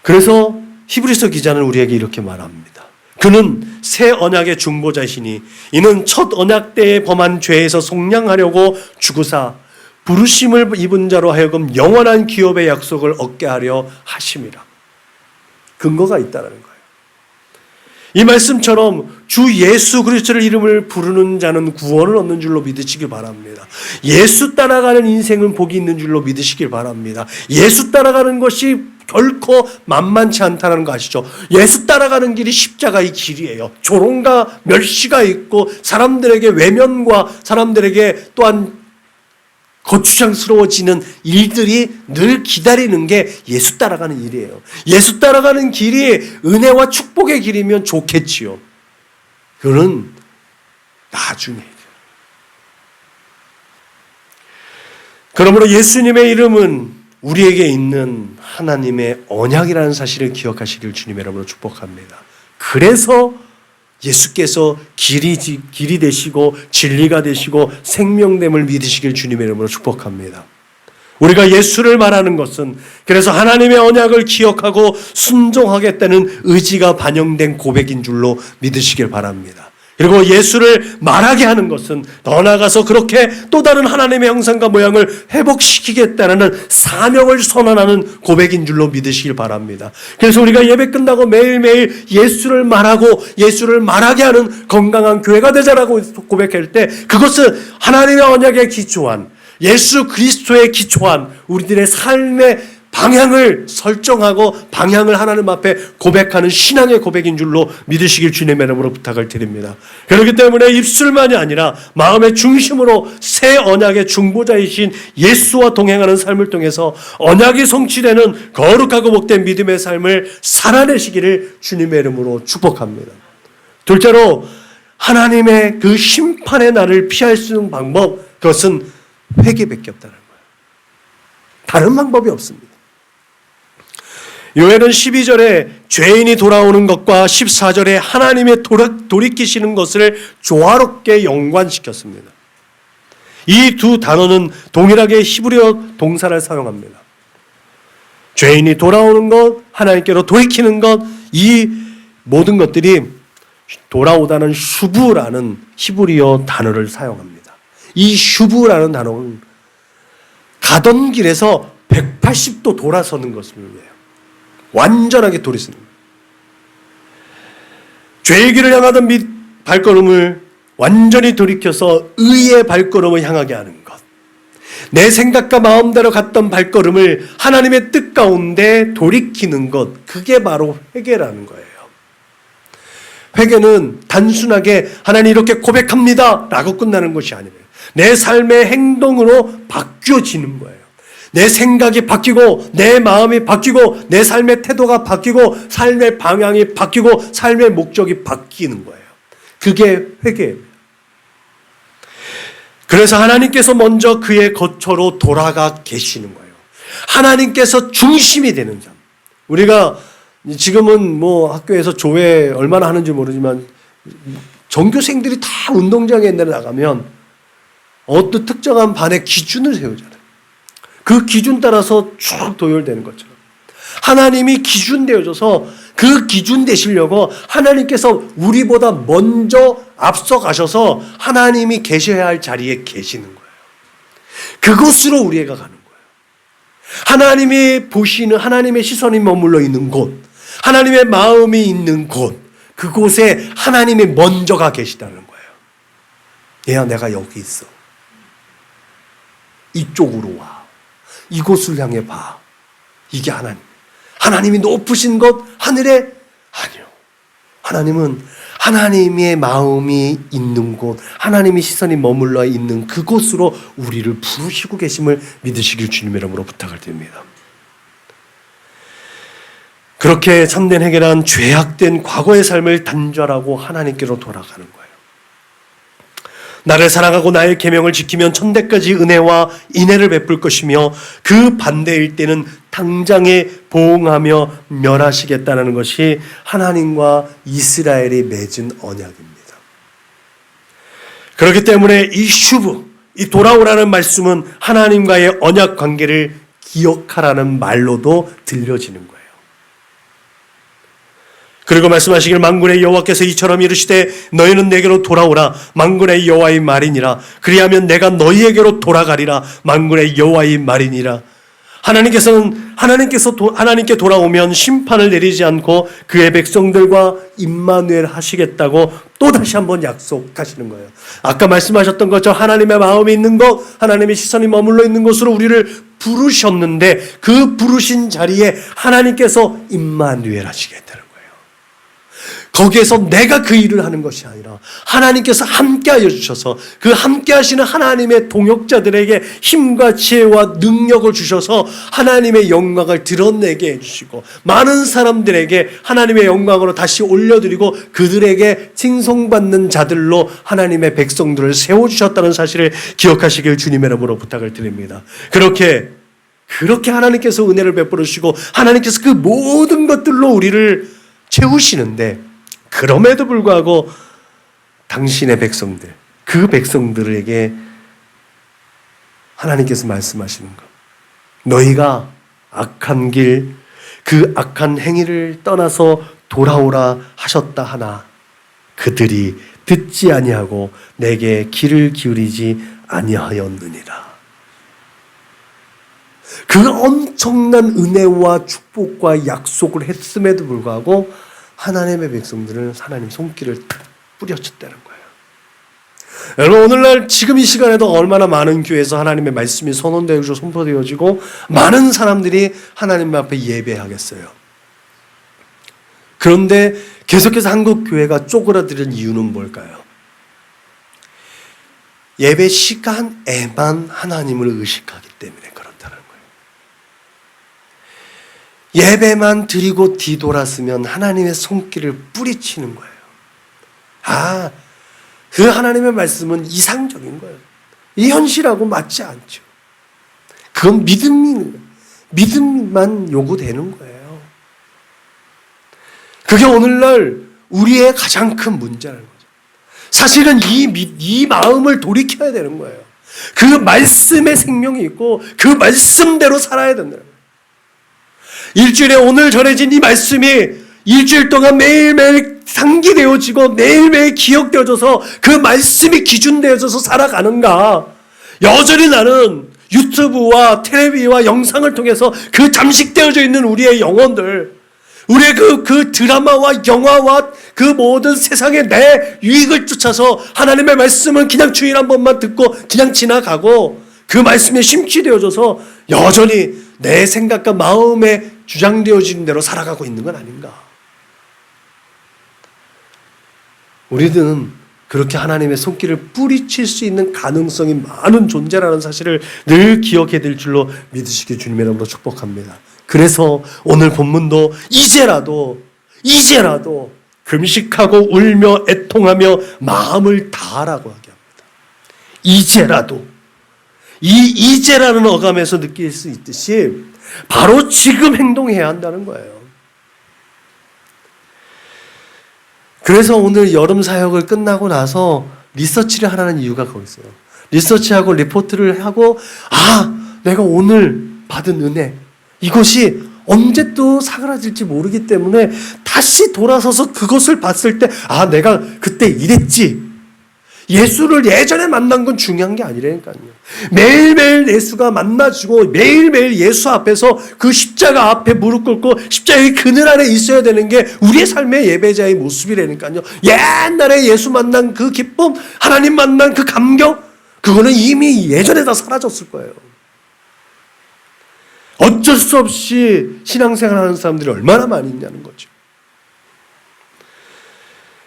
그래서 히브리서 기자는 우리에게 이렇게 말합니다. 그는 새 언약의 중보자이시니 이는 첫 언약 때에 범한 죄에서 속량하려고 죽으사 부르심을 입은 자로 하여금 영원한 기업의 약속을 얻게 하려 하심이라. 근거가 있다는 거예요. 이 말씀처럼 주 예수 그리스도를 이름을 부르는 자는 구원을 얻는 줄로 믿으시길 바랍니다. 예수 따라가는 인생은 복이 있는 줄로 믿으시길 바랍니다. 예수 따라가는 것이 결코 만만치 않다는 거 아시죠? 예수 따라가는 길이 십자가의 길이에요. 조롱과 멸시가 있고 사람들에게 외면과 사람들에게 또한 거추장스러워지는 일들이 늘 기다리는 게 예수 따라가는 일이에요. 예수 따라가는 길이 은혜와 축복의 길이면 좋겠지요. 그거는 나중에. 그러므로 예수님의 이름은 우리에게 있는 하나님의 언약이라는 사실을 기억하시길 주님의 이름으로 축복합니다. 그래서 예수께서 길이 되시고 진리가 되시고 생명됨을 믿으시길 주님의 이름으로 축복합니다. 우리가 예수를 말하는 것은 그래서 하나님의 언약을 기억하고 순종하겠다는 의지가 반영된 고백인 줄로 믿으시길 바랍니다. 그리고 예수를 말하게 하는 것은 더 나아가서 그렇게 또 다른 하나님의 형상과 모양을 회복시키겠다는 사명을 선언하는 고백인 줄로 믿으시길 바랍니다. 그래서 우리가 예배 끝나고 매일매일 예수를 말하고 예수를 말하게 하는 건강한 교회가 되자라고 고백할 때 그것은 하나님의 언약에 기초한 예수 그리스도에 기초한 우리들의 삶의 방향을 설정하고 방향을 하나님 앞에 고백하는 신앙의 고백인 줄로 믿으시길 주님의 이름으로 부탁을 드립니다. 그렇기 때문에 입술만이 아니라 마음의 중심으로 새 언약의 중보자이신 예수와 동행하는 삶을 통해서 언약이 성취되는 거룩하고 복된 믿음의 삶을 살아내시기를 주님의 이름으로 축복합니다. 둘째로 하나님의 그 심판의 날을 피할 수 있는 방법, 그것은 회개밖에 없다는 거예요. 다른 방법이 없습니다. 요엘은 12절에 죄인이 돌아오는 것과 14절에 하나님의 돌이키시는 것을 조화롭게 연관시켰습니다. 이 두 단어는 동일하게 히브리어 동사를 사용합니다. 죄인이 돌아오는 것, 하나님께로 돌이키는 것, 이 모든 것들이 돌아오다는 슈브라는 히브리어 단어를 사용합니다. 이 슈브라는 단어는 가던 길에서 180도 돌아서는 것을 위해요. 완전하게 돌이서는 거예요. 죄의 길을 향하던 발걸음을 완전히 돌이켜서 의의 발걸음을 향하게 하는 것. 내 생각과 마음대로 갔던 발걸음을 하나님의 뜻 가운데 돌이키는 것. 그게 바로 회개라는 거예요. 회개는 단순하게 하나님 이렇게 고백합니다 라고 끝나는 것이 아니에요. 내 삶의 행동으로 바뀌어지는 거예요. 내 생각이 바뀌고 내 마음이 바뀌고 내 삶의 태도가 바뀌고 삶의 방향이 바뀌고 삶의 목적이 바뀌는 거예요. 그게 회개예요. 그래서 하나님께서 먼저 그의 거처로 돌아가 계시는 거예요. 하나님께서 중심이 되는 삶. 우리가 지금은 뭐 학교에서 조회 얼마나 하는지 모르지만 전교생들이 다 운동장에 옛날에 나가면 어떤 특정한 반의 기준을 세우잖아요. 그 기준 따라서 쭉 도열되는 것처럼 하나님이 기준 되어줘서 그 기준 되시려고 하나님께서 우리보다 먼저 앞서 가셔서 하나님이 계셔야 할 자리에 계시는 거예요. 그곳으로 우리가 가는 거예요. 하나님이 보시는 하나님의 시선이 머물러 있는 곳, 하나님의 마음이 있는 곳, 그곳에 하나님이 먼저가 계시다는 거예요. 얘야, 내가 여기 있어. 이쪽으로 와. 이곳을 향해 봐. 이게 하나님. 하나님이 높으신 것 하늘에? 아니요. 하나님은 하나님의 마음이 있는 곳, 하나님의 시선이 머물러 있는 그곳으로 우리를 부르시고 계심을 믿으시길 주님의 이름으로 부탁을 드립니다. 그렇게 참된 회개란 죄악된 과거의 삶을 단절하고 하나님께로 돌아가는 거예요. 나를 사랑하고 나의 계명을 지키면 천대까지 은혜와 인애를 베풀 것이며 그 반대일 때는 당장에 보응하며 멸하시겠다는 것이 하나님과 이스라엘이 맺은 언약입니다. 그렇기 때문에 이 슈브, 이 돌아오라는 말씀은 하나님과의 언약 관계를 기억하라는 말로도 들려지는 거예요. 그리고 말씀하시길 만군의 여호와께서 이처럼 이르시되 너희는 내게로 돌아오라 만군의 여호와의 말이니라. 그리하면 내가 너희에게로 돌아가리라 만군의 여호와의 말이니라. 하나님께 돌아오면 심판을 내리지 않고 그의 백성들과 임마누엘 하시겠다고 또 다시 한번 약속하시는 거예요. 아까 말씀하셨던 것처럼 하나님의 마음이 있는 것, 하나님의 시선이 머물러 있는 곳으로 우리를 부르셨는데 그 부르신 자리에 하나님께서 임마누엘 하시겠다는 거예요. 거기에서 내가 그 일을 하는 것이 아니라 하나님께서 함께하여 주셔서 그 함께하시는 하나님의 동역자들에게 힘과 지혜와 능력을 주셔서 하나님의 영광을 드러내게 해주시고 많은 사람들에게 하나님의 영광으로 다시 올려드리고 그들에게 칭송받는 자들로 하나님의 백성들을 세워주셨다는 사실을 기억하시길 주님의 이름으로 부탁을 드립니다. 그렇게 하나님께서 은혜를 베풀으시고 하나님께서 그 모든 것들로 우리를 채우시는데 그럼에도 불구하고 당신의 백성들, 그 백성들에게 하나님께서 말씀하시는 것, 너희가 악한 길, 그 악한 행위를 떠나서 돌아오라 하셨다 하나 그들이 듣지 아니하고 내게 귀를 기울이지 아니하였느니라. 그 엄청난 은혜와 축복과 약속을 했음에도 불구하고 하나님의 백성들은 하나님 손길을 탁 뿌려쳤다는 거예요. 여러분, 오늘날 지금 이 시간에도 얼마나 많은 교회에서 하나님의 말씀이 선언되어지고 선포되어지고 많은 사람들이 하나님 앞에 예배하겠어요. 그런데 계속해서 한국 교회가 쪼그라드는 이유는 뭘까요? 예배 시간에만 하나님을 의식하기 때문에 그렇다는 거예요. 예배만 드리고 뒤돌았으면 하나님의 손길을 뿌리치는 거예요. 그 하나님의 말씀은 이상적인 거예요. 이 현실하고 맞지 않죠. 그건 믿음만 요구되는 거예요. 그게 오늘날 우리의 가장 큰 문제라는 거죠. 사실은 이 마음을 돌이켜야 되는 거예요. 그 말씀에 생명이 있고 그 말씀대로 살아야 된다는 거예요. 일주일에 오늘 전해진 이 말씀이 일주일 동안 매일매일 상기되어지고 매일매일 기억되어져서 그 말씀이 기준되어져서 살아가는가? 여전히 나는 유튜브와 텔레비와 영상을 통해서 그 잠식되어져 있는 우리의 영혼들, 우리의 그 드라마와 영화와 그 모든 세상의 내 유익을 쫓아서 하나님의 말씀은 그냥 주일 한 번만 듣고 그냥 지나가고 그 말씀에 심취되어져서 여전히 내 생각과 마음에 주장되어지는 대로 살아가고 있는 건 아닌가? 우리는 그렇게 하나님의 손길을 뿌리칠 수 있는 가능성이 많은 존재라는 사실을 늘 기억해야 될 줄로 믿으시기 주님의 이름으로 축복합니다. 그래서 오늘 본문도 이제라도 금식하고 울며 애통하며 마음을 다하라고 하게 합니다. 이제라도. 이 이제라는 어감에서 느낄 수 있듯이 바로 지금 행동해야 한다는 거예요. 그래서 오늘 여름 사역을 끝나고 나서 리서치를 하라는 이유가 거기 있어요. 리서치하고 리포트를 하고 내가 오늘 받은 은혜 이것이 언제 또 사그라질지 모르기 때문에 다시 돌아서서 그것을 봤을 때 내가 그때 이랬지. 예수를 예전에 만난 건 중요한 게 아니라니까요. 매일매일 예수가 만나지고 매일매일 예수 앞에서 그 십자가 앞에 무릎 꿇고 십자가의 그늘 안에 있어야 되는 게 우리의 삶의 예배자의 모습이라니까요. 옛날에 예수 만난 그 기쁨, 하나님 만난 그 감격, 그거는 이미 예전에 다 사라졌을 거예요. 어쩔 수 없이 신앙생활하는 사람들이 얼마나 많이 있냐는 거죠.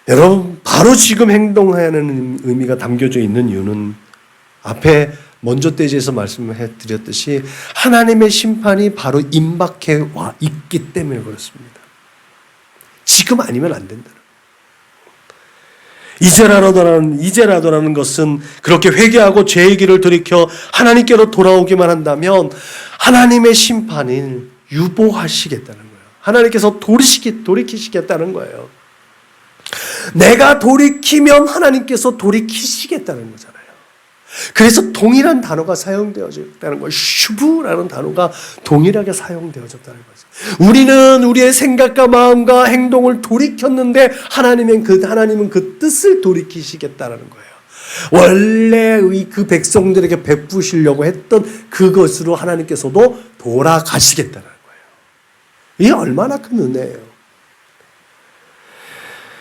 여러분, 바로 지금 행동하는 의미가 담겨져 있는 이유는 앞에 먼저 때지에서 말씀해 드렸듯이 하나님의 심판이 바로 임박해 와 있기 때문에 그렇습니다. 지금 아니면 안 된다. 이제라도라는 것은 그렇게 회개하고 죄의 길을 돌이켜 하나님께로 돌아오기만 한다면 하나님의 심판을 유보하시겠다는 거예요. 하나님께서 돌이키시겠다는 거예요. 내가 돌이키면 하나님께서 돌이키시겠다는 거잖아요. 그래서 동일한 단어가 사용되어졌다는 거예요. 슈브라는 단어가 동일하게 사용되어졌다는 거죠. 우리는 우리의 생각과 마음과 행동을 돌이켰는데 하나님은 그 뜻을 돌이키시겠다는 거예요. 원래의 그 백성들에게 베푸시려고 했던 그것으로 하나님께서도 돌아가시겠다는 거예요. 이게 얼마나 큰 은혜예요.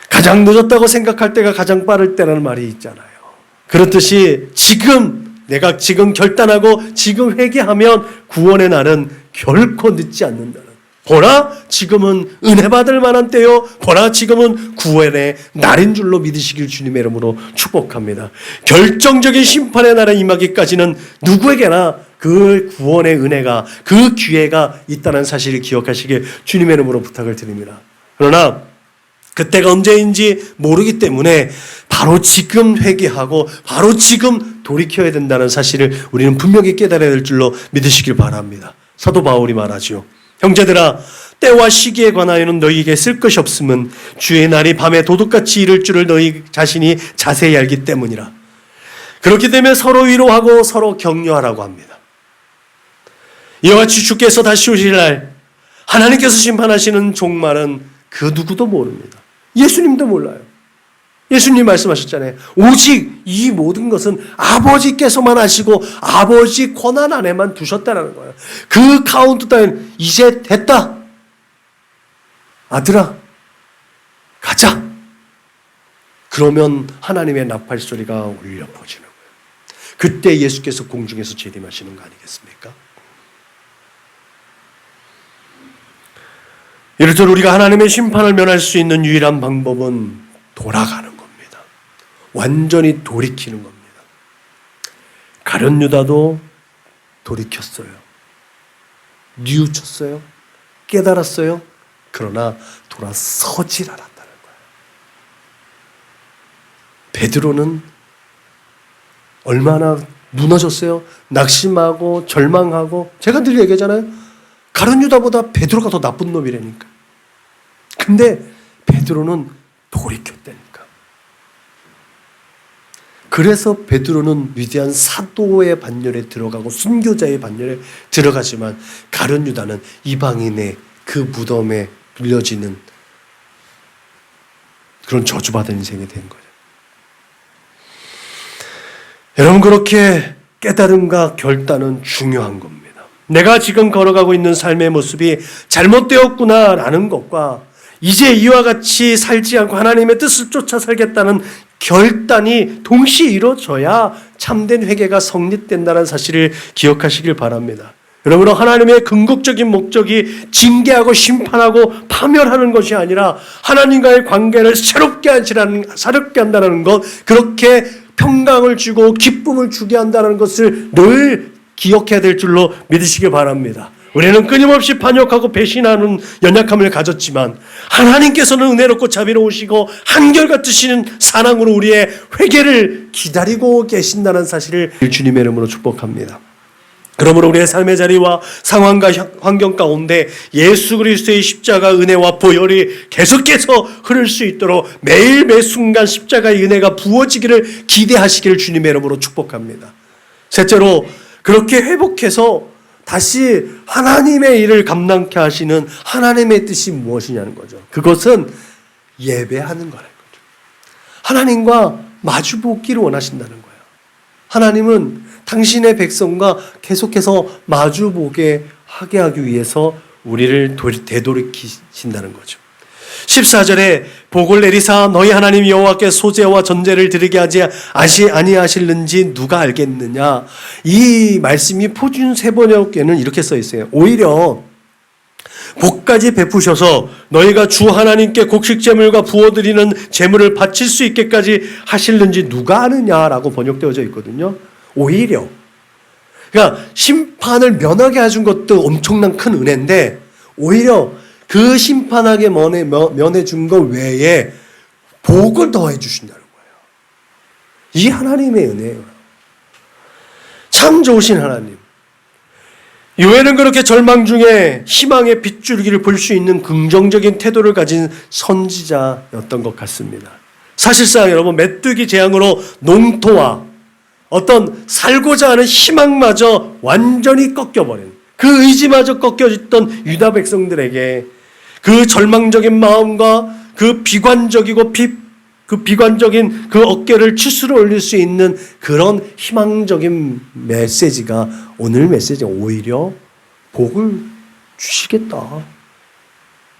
가장 늦었다고 생각할 때가 가장 빠를 때라는 말이 있잖아요. 그렇듯이 내가 지금 결단하고 지금 회개하면 구원의 날은 결코 늦지 않는다는. 보라, 지금은 은혜 받을 만한 때요. 보라, 지금은 구원의 날인 줄로 믿으시길 주님의 이름으로 축복합니다. 결정적인 심판의 날에 임하기까지는 누구에게나 그 구원의 은혜가, 그 기회가 있다는 사실을 기억하시길 주님의 이름으로 부탁을 드립니다. 그러나 그때가 언제인지 모르기 때문에 바로 지금 회개하고 바로 지금 돌이켜야 된다는 사실을 우리는 분명히 깨달아야 될 줄로 믿으시길 바랍니다. 사도 바울이 말하죠. 형제들아, 때와 시기에 관하여는 너희에게 쓸 것이 없음은 주의 날이 밤에 도둑같이 이를 줄을 너희 자신이 자세히 알기 때문이라. 그렇기 때문에 서로 위로하고 서로 격려하라고 합니다. 이와 같이 주께서 다시 오실 날 하나님께서 심판하시는 종말은 그 누구도 모릅니다. 예수님도 몰라요. 예수님 말씀하셨잖아요. 오직 이 모든 것은 아버지께서만 하시고 아버지 권한 안에만 두셨다는 거예요. 그 카운트다운 이제 됐다. 아들아, 가자. 그러면 하나님의 나팔 소리가 울려 퍼지는 거예요. 그때 예수께서 공중에서 재림하시는 거 아니겠습니까? 이렇듯 우리가 하나님의 심판을 면할 수 있는 유일한 방법은 돌아가는 겁니다. 완전히 돌이키는 겁니다. 가룟 유다도 돌이켰어요. 뉘우쳤어요. 깨달았어요. 그러나 돌아서질 않았다는 거예요. 베드로는 얼마나 무너졌어요. 낙심하고 절망하고, 제가 늘 얘기하잖아요. 가룟 유다보다 베드로가 더 나쁜 놈이라니까. 근데 베드로는 돌이켰다니까. 그래서 베드로는 위대한 사도의 반열에 들어가고 순교자의 반열에 들어가지만, 가룟 유다는 이방인의 그 무덤에 눌려지는 그런 저주받은 인생이 된 거예요. 여러분, 그렇게 깨달음과 결단은 중요한 겁니다. 내가 지금 걸어가고 있는 삶의 모습이 잘못되었구나라는 것과 이제 이와 같이 살지 않고 하나님의 뜻을 쫓아 살겠다는 결단이 동시에 이루어져야 참된 회개가 성립된다는 사실을 기억하시길 바랍니다. 여러분, 하나님의 궁극적인 목적이 징계하고 심판하고 파멸하는 것이 아니라 하나님과의 관계를 새롭게 한다는 것, 그렇게 평강을 주고 기쁨을 주게 한다는 것을 늘 기억해야 될 줄로 믿으시기 바랍니다. 우리는 끊임없이 반역하고 배신하는 연약함을 가졌지만 하나님께서는 은혜롭고 자비로우시고 한결같으신 사랑으로 우리의 회개를 기다리고 계신다는 사실을 주님의 이름으로 축복합니다. 그러므로 우리의 삶의 자리와 상황과 환경 가운데 예수 그리스도의 십자가 은혜와 보혈이 계속해서 흐를 수 있도록 매일 매 순간 십자가의 은혜가 부어지기를 기대하시기를 주님의 이름으로 축복합니다. 셋째로, 그렇게 회복해서 다시 하나님의 일을 감당케 하시는 하나님의 뜻이 무엇이냐는 거죠. 그것은 예배하는 거라는 거죠. 하나님과 마주보기를 원하신다는 거예요. 하나님은 당신의 백성과 계속해서 마주보게 하게 하기 위해서 우리를 되돌이키신다는 거죠. 14절에 복을 내리사 너희 하나님 여호와께 소제와 전제를 드리게 하지 아니하실는지 누가 알겠느냐. 이 말씀이 표준 세번역에는 이렇게 써 있어요. 오히려 복까지 베푸셔서 너희가 주 하나님께 곡식제물과 부어드리는 제물을 바칠 수 있게까지 하실는지 누가 아느냐라고 번역되어져 있거든요. 오히려, 그러니까 심판을 면하게 해준 것도 엄청난 큰 은혜인데, 오히려 그 심판하게 면해 준 것 외에 복을 더해 주신다는 거예요. 이 하나님의 은혜예요. 참 좋으신 하나님. 요엘은 그렇게 절망 중에 희망의 빗줄기를 볼 수 있는 긍정적인 태도를 가진 선지자였던 것 같습니다. 사실상 여러분, 메뚜기 재앙으로 농토와 어떤 살고자 하는 희망마저 완전히 꺾여버린, 그 의지마저 꺾여졌던 유다 백성들에게 그 절망적인 마음과 그 비관적인 그 어깨를 치수로 올릴 수 있는 그런 희망적인 메시지가, 오늘 메시지가 오히려 복을 주시겠다,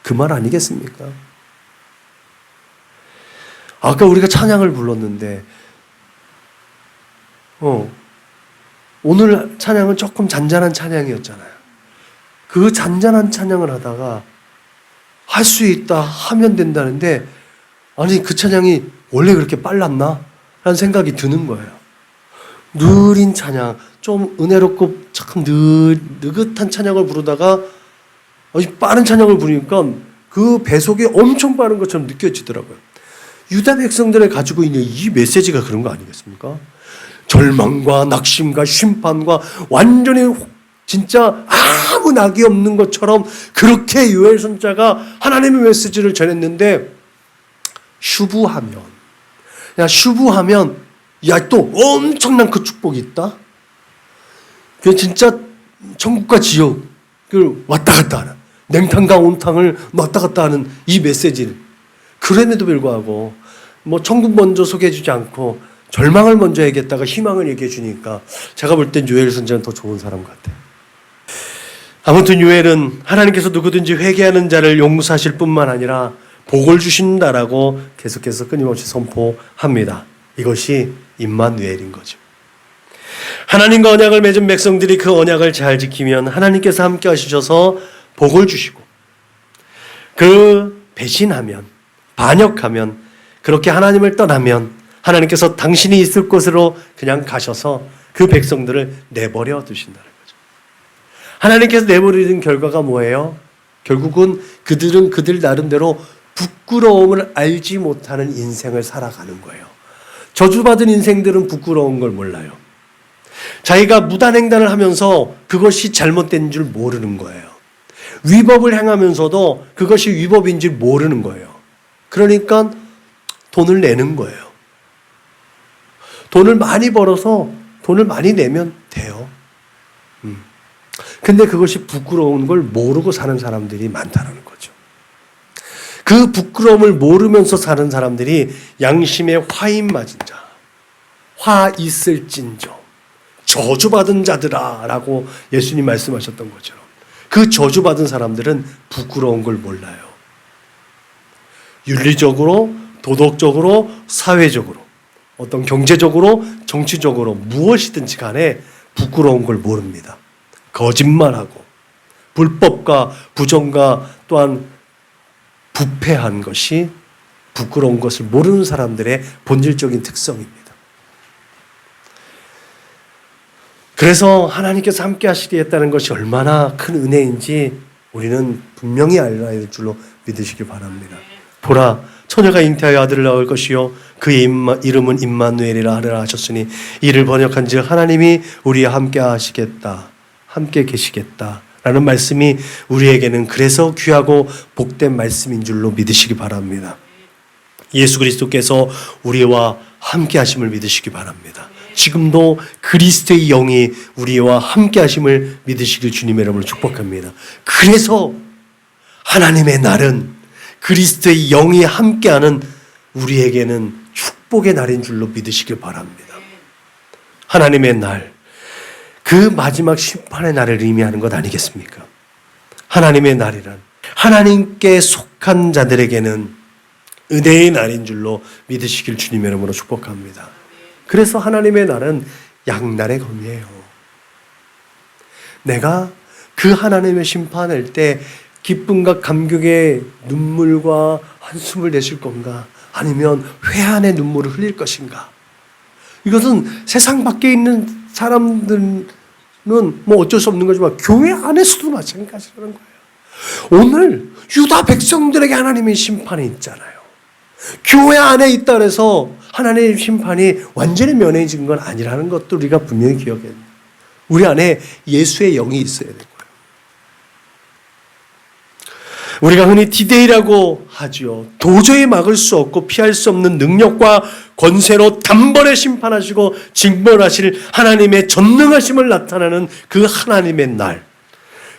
그 말 아니겠습니까? 아까 우리가 찬양을 불렀는데 오늘 찬양은 조금 잔잔한 찬양이었잖아요. 그 잔잔한 찬양을 하다가 할 수 있다, 하면 된다는데, 아니 그 찬양이 원래 그렇게 빨랐나? 라는 생각이 드는 거예요. 느린 찬양, 좀 은혜롭고 참 느긋한 찬양을 부르다가 빠른 찬양을 부르니까 그 배속이 엄청 빠른 것처럼 느껴지더라고요. 유다 백성들이 가지고 있는 이 메시지가 그런 거 아니겠습니까? 절망과 낙심과 심판과 완전히 진짜 아무 낙이 없는 것처럼 그렇게 요엘 선지자가 하나님의 메시지를 전했는데, 슈브하면 또 엄청난 그 축복이 있다? 그 진짜 천국과 지옥을 왔다 갔다 하는, 냉탕과 온탕을 왔다 갔다 하는 이 메시지를, 그럼에도 불구하고 뭐 천국 먼저 소개해 주지 않고 절망을 먼저 얘기했다가 희망을 얘기해 주니까 제가 볼 땐 요엘 선지자는 더 좋은 사람 같아요. 아무튼 요엘은 하나님께서 누구든지 회개하는 자를 용서하실 뿐만 아니라 복을 주신다라고 계속해서 끊임없이 선포합니다. 이것이 임마누엘인 거죠. 하나님과 언약을 맺은 백성들이 그 언약을 잘 지키면 하나님께서 함께 하시셔서 복을 주시고, 그 배신하면, 반역하면, 그렇게 하나님을 떠나면 하나님께서 당신이 있을 곳으로 그냥 가셔서 그 백성들을 내버려 두신다는 거죠. 하나님께서 내버리는 결과가 뭐예요? 결국은 그들은 그들 나름대로 부끄러움을 알지 못하는 인생을 살아가는 거예요. 저주받은 인생들은 부끄러운 걸 몰라요. 자기가 무단횡단을 하면서 그것이 잘못된 줄 모르는 거예요. 위법을 행하면서도 그것이 위법인 줄 모르는 거예요. 그러니까 돈을 내는 거예요. 돈을 많이 벌어서 돈을 많이 내면 돼요. 근데 그것이 부끄러운 걸 모르고 사는 사람들이 많다는 거죠. 그 부끄러움을 모르면서 사는 사람들이 양심에 화인 맞은 자, 화 있을진저, 저주받은 자들아 라고 예수님 말씀하셨던 것처럼 그 저주받은 사람들은 부끄러운 걸 몰라요. 윤리적으로, 도덕적으로, 사회적으로, 어떤 경제적으로, 정치적으로 무엇이든지 간에 부끄러운 걸 모릅니다. 거짓말하고 불법과 부정과 또한 부패한 것이 부끄러운 것을 모르는 사람들의 본질적인 특성입니다. 그래서 하나님께서 함께 하시겠다는 것이 얼마나 큰 은혜인지 우리는 분명히 알아야 될 줄로 믿으시기 바랍니다. 보라, 처녀가 잉태하여 아들을 낳을 것이요 그의 이름은 임마누엘이라 하리라 하셨으니 이를 번역한즉 하나님이 우리와 함께 하시겠다, 함께 계시겠다 라는 말씀이 우리에게는 그래서 귀하고 복된 말씀인 줄로 믿으시기 바랍니다. 예수 그리스도께서 우리와 함께 하심을 믿으시기 바랍니다. 지금도 그리스도의 영이 우리와 함께 하심을 믿으시길 주님의 이름으로 축복합니다. 그래서 하나님의 날은 그리스도의 영이 함께하는 우리에게는 축복의 날인 줄로 믿으시길 바랍니다. 하나님의 날, 그 마지막 심판의 날을 의미하는 것 아니겠습니까? 하나님의 날이란 하나님께 속한 자들에게는 은혜의 날인 줄로 믿으시길 주님의 이름으로 축복합니다. 그래서 하나님의 날은 양날의 검이에요. 내가 그 하나님의 심판할 때 기쁨과 감격의 눈물과 한숨을 내쉴 건가? 아니면 회한의 눈물을 흘릴 것인가? 이것은 세상 밖에 있는 사람들은 뭐 어쩔 수 없는 거지만 교회 안에서도 마찬가지라는 거예요. 오늘 유다 백성들에게 하나님의 심판이 있잖아요. 교회 안에 있다 해서 하나님의 심판이 완전히 면해진 건 아니라는 것도 우리가 분명히 기억해야 돼요. 우리 안에 예수의 영이 있어야 돼요. 우리가 흔히 디데이라고 하죠. 도저히 막을 수 없고 피할 수 없는 능력과 권세로 단번에 심판하시고 징벌하실 하나님의 전능하심을 나타내는 그 하나님의 날.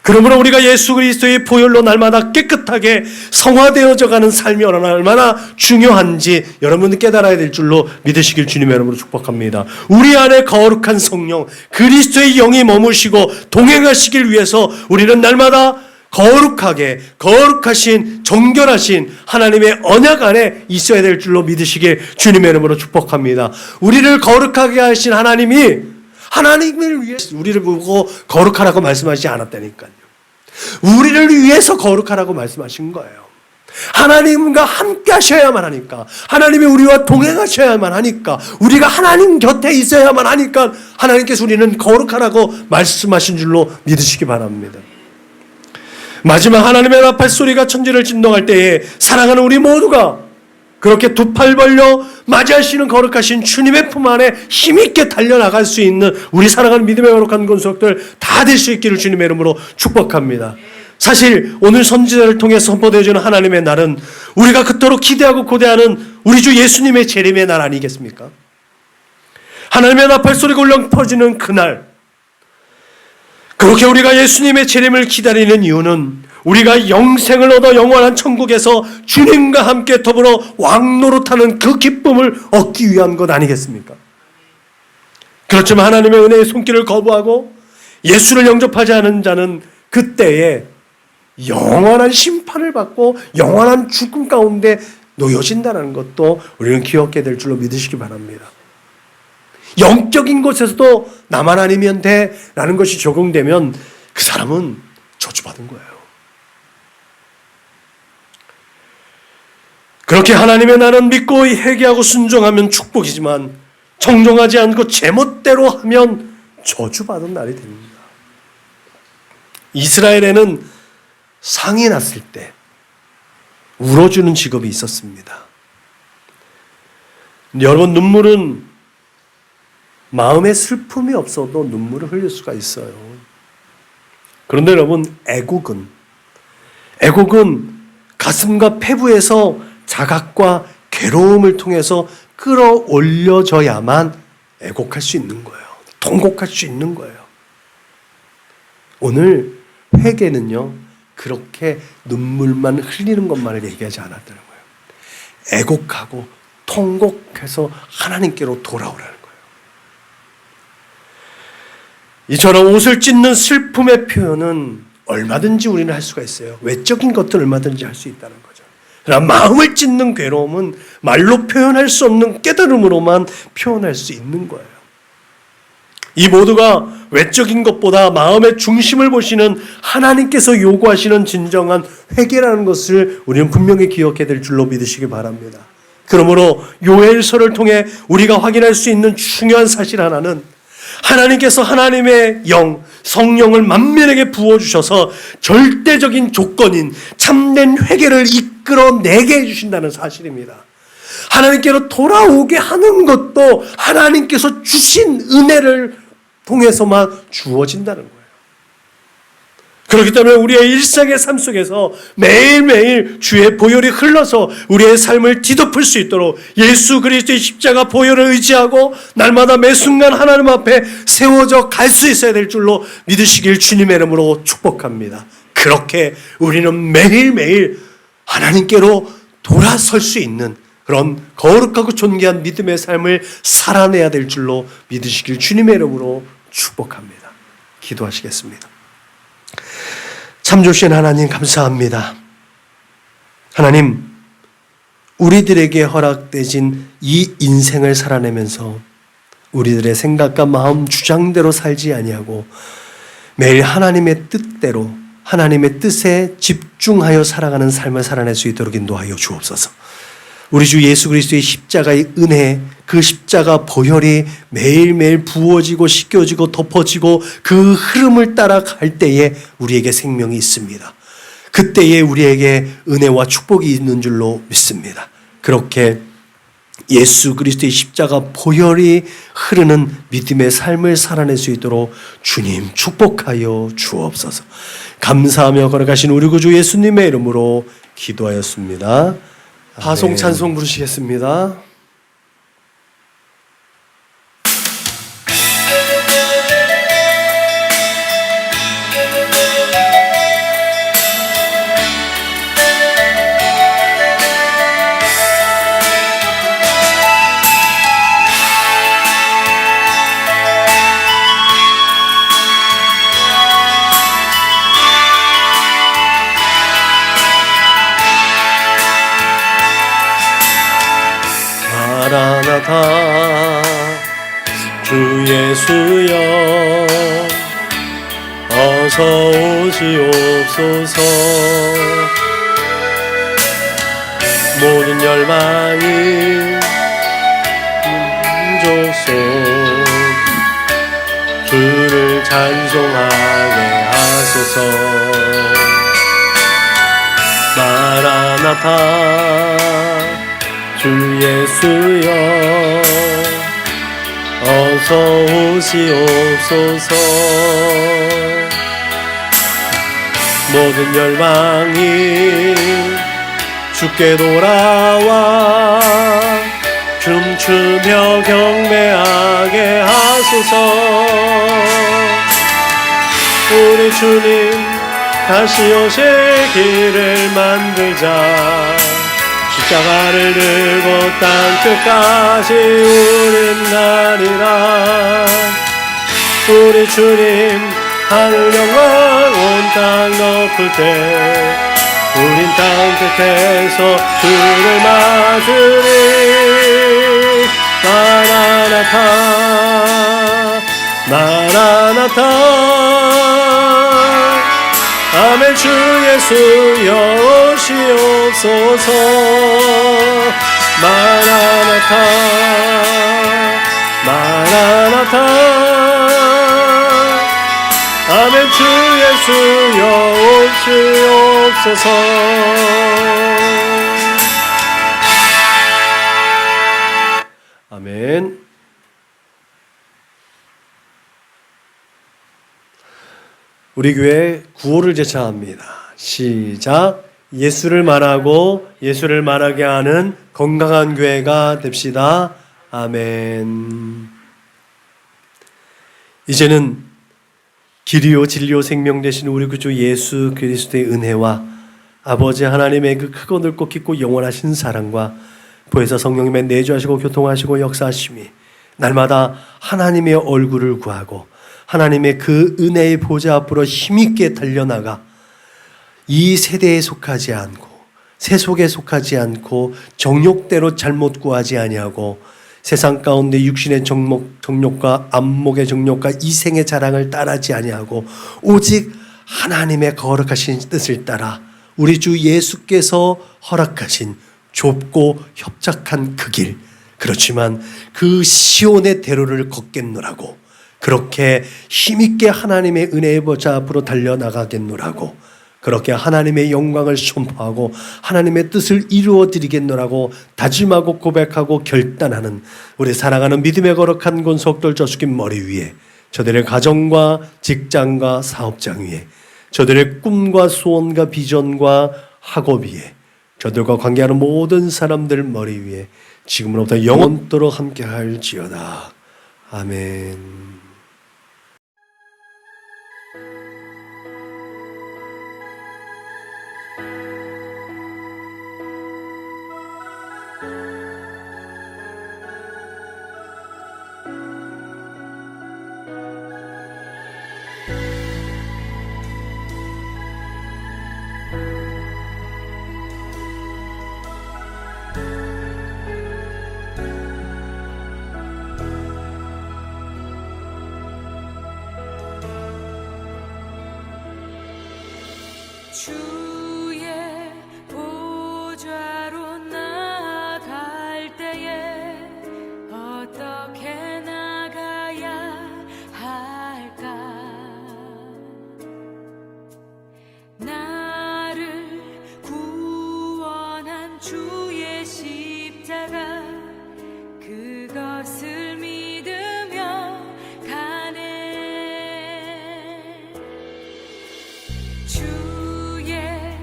그러므로 우리가 예수 그리스도의 보혈로 날마다 깨끗하게 성화되어져 가는 삶이 얼마나 중요한지 여러분은 깨달아야 될 줄로 믿으시길 주님의 이름으로 축복합니다. 우리 안에 거룩한 성령, 그리스도의 영이 머무시고 동행하시길 위해서 우리는 날마다 거룩하게, 거룩하신, 정결하신 하나님의 언약 안에 있어야 될 줄로 믿으시길 주님의 이름으로 축복합니다. 우리를 거룩하게 하신 하나님이 하나님을 위해서 우리를 보고 거룩하라고 말씀하시지 않았다니까요. 우리를 위해서 거룩하라고 말씀하신 거예요. 하나님과 함께 하셔야만 하니까, 하나님이 우리와 동행하셔야만 하니까, 우리가 하나님 곁에 있어야만 하니까 하나님께서 우리는 거룩하라고 말씀하신 줄로 믿으시기 바랍니다. 마지막 하나님의 나팔 소리가 천지를 진동할 때에 사랑하는 우리 모두가 그렇게 두 팔 벌려 맞이하시는 거룩하신 주님의 품 안에 힘있게 달려나갈 수 있는 우리 사랑하는 믿음의 거룩한 권속들 다 될 수 있기를 주님의 이름으로 축복합니다. 사실 오늘 선지자를 통해 선포되어지는 하나님의 날은 우리가 그토록 기대하고 고대하는 우리 주 예수님의 재림의 날 아니겠습니까? 하나님의 나팔 소리가 울려 퍼지는 그날, 그렇게 우리가 예수님의 재림을 기다리는 이유는 우리가 영생을 얻어 영원한 천국에서 주님과 함께 더불어 왕노릇하는 그 기쁨을 얻기 위한 것 아니겠습니까? 그렇지만 하나님의 은혜의 손길을 거부하고 예수를 영접하지 않은 자는 그때에 영원한 심판을 받고 영원한 죽음 가운데 놓여진다는 것도 우리는 기억해야 될 줄로 믿으시기 바랍니다. 영적인 곳에서도 나만 아니면 돼라는 것이 적용되면 그 사람은 저주받은 거예요. 그렇게 하나님의 나는 믿고 회개하고 순종하면 축복이지만 청종하지 않고 제멋대로 하면 저주받은 날이 됩니다. 이스라엘에는 상이 났을 때 울어주는 직업이 있었습니다. 여러분, 눈물은 마음에 슬픔이 없어도 눈물을 흘릴 수가 있어요. 그런데 여러분, 애곡은 가슴과 폐부에서 자각과 괴로움을 통해서 끌어올려져야만 애곡할 수 있는 거예요. 통곡할 수 있는 거예요. 오늘 회개는요, 그렇게 눈물만 흘리는 것만을 얘기하지 않았다는 거예요. 애곡하고 통곡해서 하나님께로 돌아오라는 거예요. 이처럼 옷을 찢는 슬픔의 표현은 얼마든지 우리는 할 수가 있어요. 외적인 것도 얼마든지 할 수 있다는 거죠. 그러나 마음을 찢는 괴로움은 말로 표현할 수 없는 깨달음으로만 표현할 수 있는 거예요. 이 모두가 외적인 것보다 마음의 중심을 보시는 하나님께서 요구하시는 진정한 회개라는 것을 우리는 분명히 기억해야 될 줄로 믿으시기 바랍니다. 그러므로 요엘서를 통해 우리가 확인할 수 있는 중요한 사실 하나는 하나님께서 하나님의 영, 성령을 만민에게 부어주셔서 절대적인 조건인 참된 회개를 이끌어내게 해주신다는 사실입니다. 하나님께로 돌아오게 하는 것도 하나님께서 주신 은혜를 통해서만 주어진다는 거예요. 그렇기 때문에 우리의 일상의 삶 속에서 매일매일 주의 보혈이 흘러서 우리의 삶을 뒤덮을 수 있도록 예수 그리스도의 십자가 보혈을 의지하고 날마다 매 순간 하나님 앞에 세워져 갈 수 있어야 될 줄로 믿으시길 주님의 이름으로 축복합니다. 그렇게 우리는 매일매일 하나님께로 돌아설 수 있는 그런 거룩하고 존귀한 믿음의 삶을 살아내야 될 줄로 믿으시길 주님의 이름으로 축복합니다. 기도하시겠습니다. 참 좋으신 하나님 감사합니다. 하나님, 우리들에게 허락되신 이 인생을 살아내면서 우리들의 생각과 마음 주장대로 살지 아니하고 매일 하나님의 뜻대로 하나님의 뜻에 집중하여 살아가는 삶을 살아낼 수 있도록 인도하여 주옵소서. 우리 주 예수 그리스도의 십자가의 은혜, 그 십자가 보혈이 매일매일 부어지고 씻겨지고 덮어지고 그 흐름을 따라갈 때에 우리에게 생명이 있습니다. 그때에 우리에게 은혜와 축복이 있는 줄로 믿습니다. 그렇게 예수 그리스도의 십자가 보혈이 흐르는 믿음의 삶을 살아낼 수 있도록 주님 축복하여 주옵소서. 감사하며 걸어가신 우리 구주 예수님의 이름으로 기도하였습니다. 파송 찬송 부르시겠습니다. 마라나타 주 예수여 어서 오시옵소서. 모든 열망이 민족속 주를 찬송하게 하소서. 마라나타 주 예수여 어서 오시옵소서. 모든 열망이 주께 돌아와 춤추며 경배하게 하소서. 우리 주님 다시 오실 길을 만들자. 십자가를 들고 땅끝까지 우린 가리라. 우리 주님 하늘 영광 온 땅 덮을 때 우린 땅 끝에서 주를 맞으리. 마라나타 마라나타 아멘. 주 예수 여오시옵소서. 마라나타 마라나타 아멘. 주 예수 여오시옵소서. 아멘. 우리 교회 구호를 제창합니다. 시작. 예수를 말하고 예수를 말하게 하는 건강한 교회가 됩시다. 아멘. 이제는 길이요 진리요 생명 되신 우리 구주 예수 그리스도의 은혜와 아버지 하나님의 그 크고 넓고 깊고 영원하신 사랑과 보혜사 성령님의 내주하시고 교통하시고 역사하심이 날마다 하나님의 얼굴을 구하고 하나님의 그 은혜의 보좌 앞으로 힘있게 달려나가 이 세대에 속하지 않고 세속에 속하지 않고 정욕대로 잘못 구하지 아니하고 세상 가운데 육신의 정욕과 안목의 정욕과 이생의 자랑을 따르지 아니하고 오직 하나님의 거룩하신 뜻을 따라 우리 주 예수께서 허락하신 좁고 협착한 그 길, 그렇지만 그 시온의 대로를 걷겠노라고, 그렇게 힘있게 하나님의 은혜의 보좌 앞으로 달려나가겠노라고, 그렇게 하나님의 영광을 선포하고 하나님의 뜻을 이루어드리겠노라고 다짐하고 고백하고 결단하는 우리 사랑하는 믿음의 거룩한 권속들 저축인 머리 위에, 저들의 가정과 직장과 사업장 위에, 저들의 꿈과 소원과 비전과 학업 위에, 저들과 관계하는 모든 사람들 머리 위에 지금으로부터 영원토록 함께할지어다. 아멘. 주의 보좌로 나아갈 때에 어떻게 나가야 할까? 나를 구원한 주의 십자가, 그것을 믿으며 가네. 주의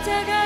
십자가